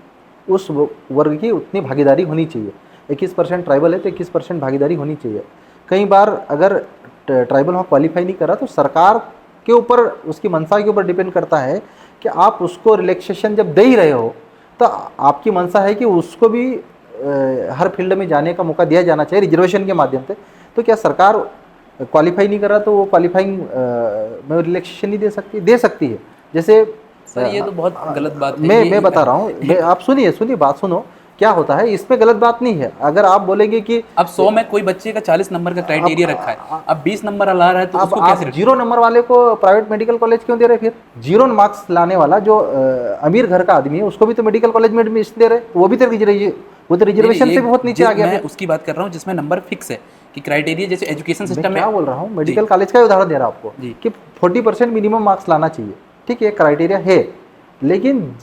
उस वर्ग की उतनी भागीदारी होनी चाहिए। 21% ट्राइबल है तो 21% भागीदारी होनी चाहिए। कई बार अगर ट्राइबल वहाँ क्वालिफाई नहीं करा तो सरकार के ऊपर, उसकी मंशा के ऊपर डिपेंड करता है कि आप उसको रिलैक्सेशन जब दे ही रहे हो तो आपकी मंशा है कि उसको भी हर फील्ड में जाने का मौका दिया जाना चाहिए रिजर्वेशन के माध्यम से। तो क्या सरकार क्वालिफाई नहीं कर रहा तो वो क्वालिफाइंग में रिलैक्सेशन नहीं दे सकती है। जैसे सर ये तो बहुत गलत बात है। मैं बता रहा हूँ, आप सुनिए बात सुनो, क्या होता है इसमें गलत बात नहीं है। अगर आप बोलेंगे कि अब 100 में कोई बच्चे का 40 नंबर का क्राइटेरिया रखा है, अब 20 नंबर ला रहा है तो अब उसको आप कैसे 0 नंबर वाले को प्राइवेट मेडिकल कॉलेज क्यों दे रहे? फिर 0 मार्क्स लाने वाला जो अमीर घर का आदमी है उसको भी तो मेडिकल कॉलेज में एडमिशन दे रहे, वो भी तो रिजर्वेशन से बहुत नीचे आ गया। मैं उसकी बात कर रहा हूँ जिसमें नंबर फिक्स है कि क्राइटेरिया, जैसे एजुकेशन सिस्टम में। क्या बोल रहा हूँ, मेडिकल कॉलेज का उदाहरण दे रहा हूँ आपको कि 40% मिनिमम मार्क्स लाना चाहिए, ठीक है, क्राइटेरिया है। लेकिन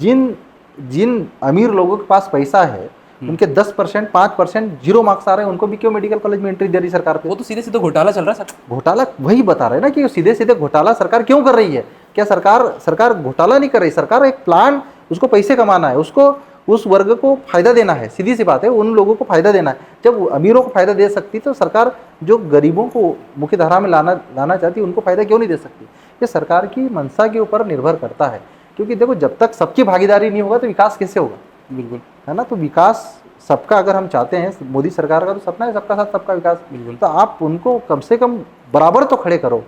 जिन अमीर लोगों के पास पैसा है उनके 10%, 5% 0 मार्क्स आ रहे हैं, उनको भी क्यों मेडिकल कॉलेज में एंट्री दे रही सरकार पे? वो तो सीधे सीधे घोटाला चल रहा है सर। घोटाला वही बता रहे हैं ना कि सीधे सीधे घोटाला सरकार क्यों कर रही है। क्या सरकार घोटाला नहीं कर रही, सरकार एक प्लान, उसको पैसे कमाना है, उसको उस वर्ग को फायदा देना है, सीधी सी बात है, उन लोगों को फायदा देना है। जब अमीरों को फायदा दे सकती तो सरकार जो गरीबों को मुख्य धारा में लाना चाहती उनको फायदा क्यों नहीं दे सकती? ये सरकार की मंशा के ऊपर निर्भर करता है, क्योंकि देखो जब तक सबकी भागीदारी नहीं होगा तो विकास कैसे होगा? बिल्कुल, है ना। तो विकास सबका अगर हम चाहते हैं, मोदी सरकार का तो सपना है सबका साथ सबका विकास, तो आप उनको कम से कम बराबर तो खड़े करो,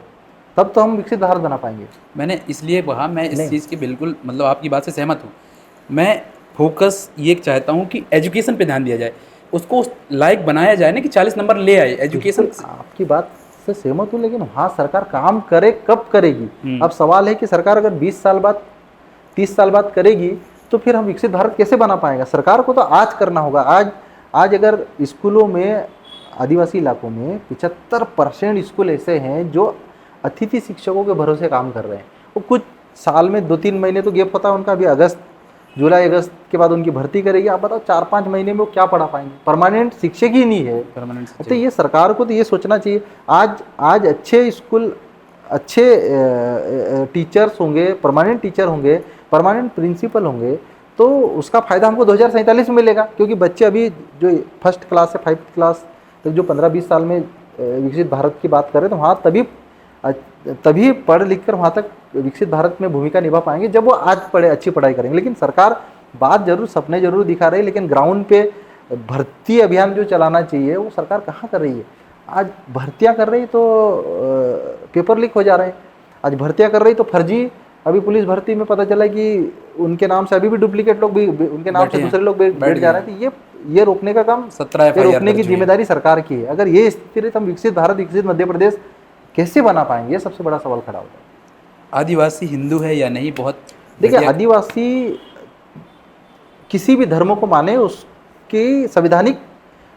तब तो हम विकसित भारत बना पाएंगे। मैंने इसलिए कहा, मैं इस चीज़ की बिल्कुल मतलब आपकी बात से सहमत हूँ। मैं फोकस ये चाहता हूँ कि एजुकेशन पे ध्यान दिया जाए, उसको लायक बनाया जाए ना कि 40 नंबर ले आए एजुकेशन। आपकी बात से सहमत हूँ, लेकिन हाँ सरकार काम करे, कब करेगी? अब सवाल है कि सरकार अगर 20 साल बाद 30 साल बाद करेगी तो फिर हम विकसित भारत कैसे बना पाएंगे? सरकार को तो आज करना होगा। आज अगर स्कूलों में, आदिवासी इलाकों में 75% स्कूल ऐसे हैं जो अतिथि शिक्षकों के भरोसे काम कर रहे हैं। वो कुछ साल में 2-3 महीने तो गैप होता है उनका, अभी अगस्त जुलाई अगस्त के बाद उनकी भर्ती करेगी। आप बताओ 4-5 महीने में वो क्या पढ़ा पाएंगे? परमानेंट शिक्षक ही नहीं है। परमानेंट तो ये सरकार को तो ये सोचना चाहिए। आज अच्छे स्कूल, अच्छे टीचर्स होंगे, परमानेंट टीचर होंगे, परमानेंट प्रिंसिपल होंगे, तो उसका फ़ायदा हमको 2047 में मिलेगा। क्योंकि बच्चे अभी जो फर्स्ट क्लास से 5th क्लास तक जो 15-20 साल में विकसित भारत की बात करें, तो वहाँ तभी पढ़ लिख कर वहाँ तक विकसित भारत में भूमिका निभा पाएंगे जब वो आज अच्छी पढ़ाई करेंगे। लेकिन सरकार बात जरूर, सपने जरूर दिखा रही है, लेकिन ग्राउंड पे भर्ती अभियान जो चलाना चाहिए वो सरकार कहाँ कर रही है। आज भर्तियाँ कर रही तो पेपर लीक हो जा रहे हैं। आज भर्तियाँ कर रही तो फर्जी, अभी पुलिस भर्ती में पता चला कि उनके नाम से अभी भी डुप्लीकेट लोग भी उनके नाम से दूसरे लोग बैठ जा रहे हैं। तो ये रोकने का काम, 17 ये रोकने की जिम्मेदारी सरकार की है। अगर ये स्थिति रही तो हम विकसित भारत, विकसित मध्य प्रदेश कैसे बना पाएंगे? ये सबसे बड़ा सवाल खड़ा होता है। आदिवासी हिंदू है या नहीं, बहुत देखिए, आदिवासी किसी भी धर्म को माने, उसकी संवैधानिक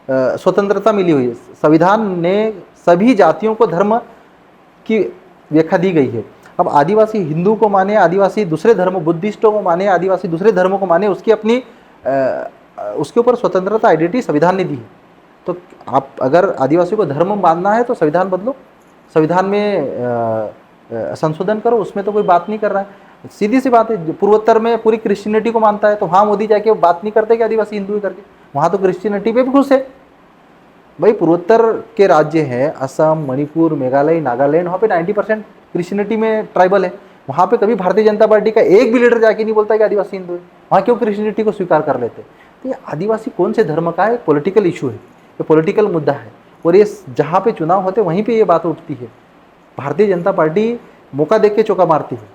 स्वतंत्रता मिली हुई है। संविधान ने सभी जातियों को धर्म की व्याख्या दी गई है। अब आदिवासी हिंदू को माने, आदिवासी दूसरे धर्म, बुद्धिस्टों को माने, आदिवासी दूसरे धर्मों को माने, उसकी अपनी उसके ऊपर स्वतंत्रता, आइडेंटिटी संविधान ने दी है। तो आप अगर आदिवासी को धर्म मानना है तो संविधान बदलो, संविधान में संशोधन करो, उसमें तो कोई बात नहीं कर रहा है। सीधी सी बात है। पूर्वोत्तर में पूरी क्रिश्चियनिटी को मानता है, तो वहाँ मोदी जाके बात नहीं करते कि आदिवासी हिंदू ही करके, वहाँ तो क्रिश्चियनिटी पे भी खुश है। भाई पूर्वोत्तर के राज्य हैं असम, मणिपुर, मेघालय, नागालैंड, वहाँ पे 90% क्रिश्चियनिटी में ट्राइबल है। वहाँ पे कभी भारतीय जनता पार्टी का एक भी लीडर जाके नहीं बोलता कि आदिवासी हिंदू है। वहाँ क्यों क्रिश्चियनिटी को स्वीकार कर लेते? तो ये आदिवासी कौन से धर्म का है? पॉलिटिकल इशू है, ये पॉलिटिकल मुद्दा है। और ये जहाँ पे चुनाव होते वहीं पे ये बात उठती है। भारतीय जनता पार्टी मौका देख के चौका मारती है।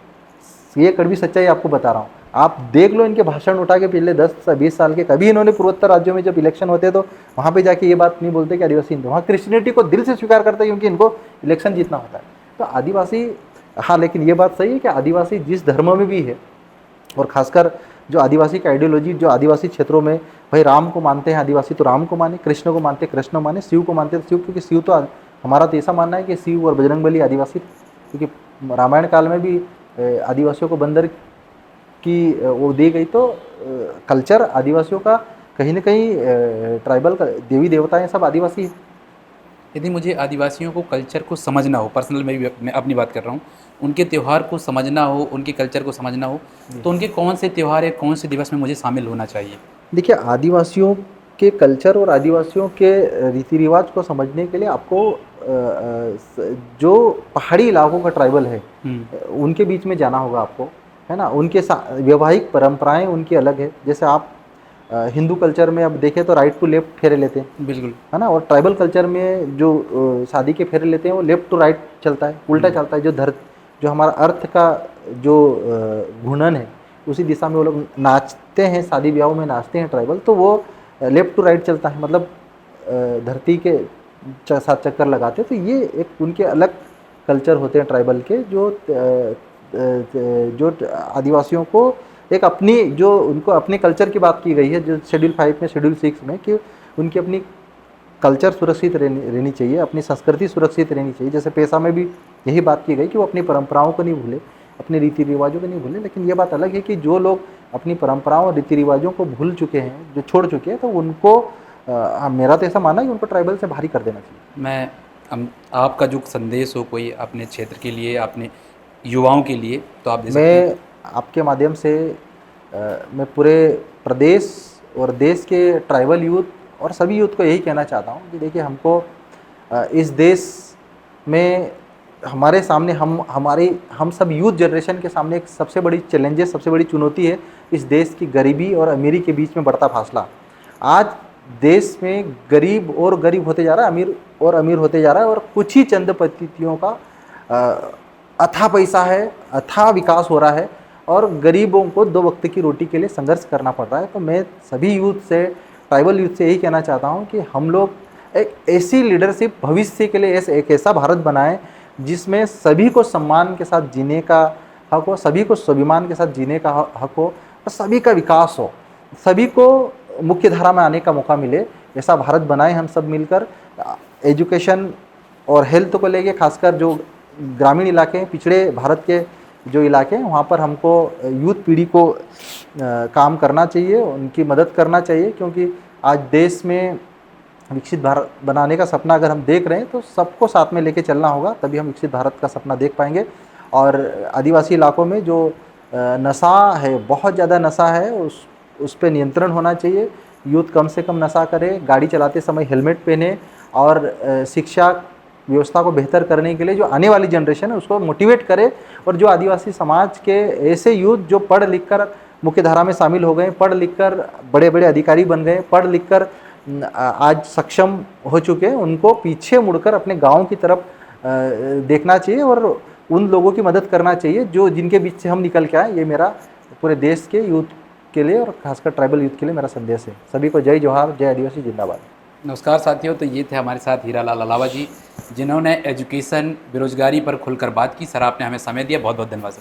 ये कड़वी सच्चाई आपको बता रहा हूँ। आप देख लो इनके भाषण उठा के पिछले 10-20 साल के, कभी इन्होंने पूर्वोत्तर राज्यों में जब इलेक्शन होते तो वहाँ पे जाके ये बात नहीं बोलते कि आदिवासी हिंदू। वहाँ क्रिश्चियनिटी को दिल से स्वीकार करते हैं क्योंकि इनको इलेक्शन जीतना होता है। तो आदिवासी, हाँ, लेकिन ये बात सही है कि आदिवासी जिस धर्म में भी है, और खासकर जो आदिवासी का आइडियोलॉजी, जो आदिवासी क्षेत्रों में, भाई राम को मानते हैं आदिवासी तो राम को माने, कृष्ण को मानते कृष्ण माने, शिव को मानते तो शिव, क्योंकि शिव तो हमारा तो ऐसा मानना है कि शिव और बजरंगबली आदिवासी, क्योंकि रामायण काल में भी आदिवासियों को बंदर की वो दी गई। तो कल्चर आदिवासियों का कहीं ना कहीं ट्राइबल का, देवी देवताएं सब आदिवासी है। यदि मुझे आदिवासियों को कल्चर को समझना हो, पर्सनल मैं अपनी बात कर रहा हूँ, उनके त्यौहार को समझना हो, उनके कल्चर को समझना हो, तो उनके कौन से त्यौहार या कौन से दिवस में मुझे शामिल होना चाहिए? देखिए, आदिवासियों के कल्चर और आदिवासियों के रीति रिवाज को समझने के लिए आपको जो पहाड़ी इलाकों का ट्राइबल है उनके बीच में जाना होगा आपको, है ना। उनके वैवाहिक परंपराएं उनकी अलग है। जैसे आप हिंदू कल्चर में अब देखें तो राइट टू लेफ्ट फेरे लेते हैं, बिल्कुल, है ना। और ट्राइबल कल्चर में जो शादी के फेरे लेते हैं वो लेफ्ट टू राइट चलता है, उल्टा चलता है। जो हमारा अर्थ का जो घूर्णन है उसी दिशा में वो लोग नाचते हैं, शादी ब्याहों में नाचते हैं ट्राइबल, तो वो लेफ्ट टू राइट चलता है, मतलब धरती के साथ चक्कर लगाते हैं। तो ये एक उनके अलग कल्चर होते हैं ट्राइबल के, जो आदिवासियों को एक अपनी, जो उनको अपने कल्चर की बात की गई है, जो शेड्यूल 5 में, शेड्यूल 6 में, कि उनकी अपनी कल्चर सुरक्षित रहनी चाहिए, अपनी संस्कृति सुरक्षित रहनी चाहिए। जैसे पेशा में भी यही बात की गई कि वो अपनी परंपराओं को नहीं भूले, अपने रीति रिवाजों को नहीं भूले। लेकिन ये बात अलग है कि जो लोग अपनी परंपराओं और रीति रिवाजों को भूल चुके हैं, जो छोड़ चुके हैं, तो उनको मेरा तो ऐसा मानना है कि उनको ट्राइबल से बाहर कर देना चाहिए। आपका जो संदेश हो कोई अपने क्षेत्र के लिए, अपने युवाओं के लिए, तो आप दे सकते मैं हैं। आपके माध्यम से मैं पूरे प्रदेश और देश के ट्राइबल यूथ और सभी यूथ को यही कहना चाहता हूँ कि देखिए, हमको इस देश में हमारे सामने हम सब यूथ जनरेशन के सामने एक सबसे बड़ी चैलेंजेस, सबसे बड़ी चुनौती है इस देश की गरीबी और अमीरी के बीच में बढ़ता फासला। आज देश में गरीब और गरीब होते जा रहा है, अमीर और अमीर होते जा रहा है, और कुछ ही चंद पतियों का अथाह पैसा है, अथाह विकास हो रहा है, और गरीबों को 2 वक्त की रोटी के लिए संघर्ष करना पड़ रहा है। तो मैं सभी यूथ से, ट्राइबल यूथ से यही कहना चाहता हूँ कि हम लोग एक ऐसी लीडरशिप भविष्य के लिए एक ऐसा भारत बनाएं जिसमें सभी को सम्मान के साथ जीने का हक हो, सभी को स्वाभिमान के साथ जीने का हक हो, और सभी का विकास हो, सभी को मुख्य धारा में आने का मौका मिले। ऐसा भारत बनाएं हम सब मिलकर। एजुकेशन और हेल्थ को लेके, खासकर जो ग्रामीण इलाके हैं, पिछड़े भारत के जो इलाके हैं, वहाँ पर हमको यूथ पीढ़ी को काम करना चाहिए, उनकी मदद करना चाहिए, क्योंकि आज देश में विकसित भारत बनाने का सपना अगर हम देख रहे हैं तो सबको साथ में लेके चलना होगा, तभी हम विकसित भारत का सपना देख पाएंगे। और आदिवासी इलाकों में जो नशा है, बहुत ज़्यादा नशा है, उस पे नियंत्रण होना चाहिए। यूथ कम से कम नशा करे, गाड़ी चलाते समय हेलमेट पहने और शिक्षा व्यवस्था को बेहतर करने के लिए जो आने वाली जनरेशन है उसको मोटिवेट करे। और जो आदिवासी समाज के ऐसे यूथ जो पढ़ लिख कर मुख्य धारा में शामिल हो गए, पढ़ लिख कर बड़े बड़े अधिकारी बन गए, पढ़ लिख कर आज सक्षम हो चुके हैं, उनको पीछे मुड़कर अपने गाँव की तरफ देखना चाहिए और उन लोगों की मदद करना चाहिए जो जिनके बीच से हम निकल के आए। ये मेरा पूरे देश के यूथ के लिए और खासकर ट्राइबल यूथ के लिए मेरा संदेश है। सभी को जय जोहार, जय आदिवासी जिंदाबाद। नमस्कार साथियों, तो ये थे हमारे साथ हीरालाल अलावा जी, जिन्होंने एजुकेशन बेरोजगारी पर खुलकर बात की। सर आपने हमें समय दिया, बहुत बहुत धन्यवाद सर।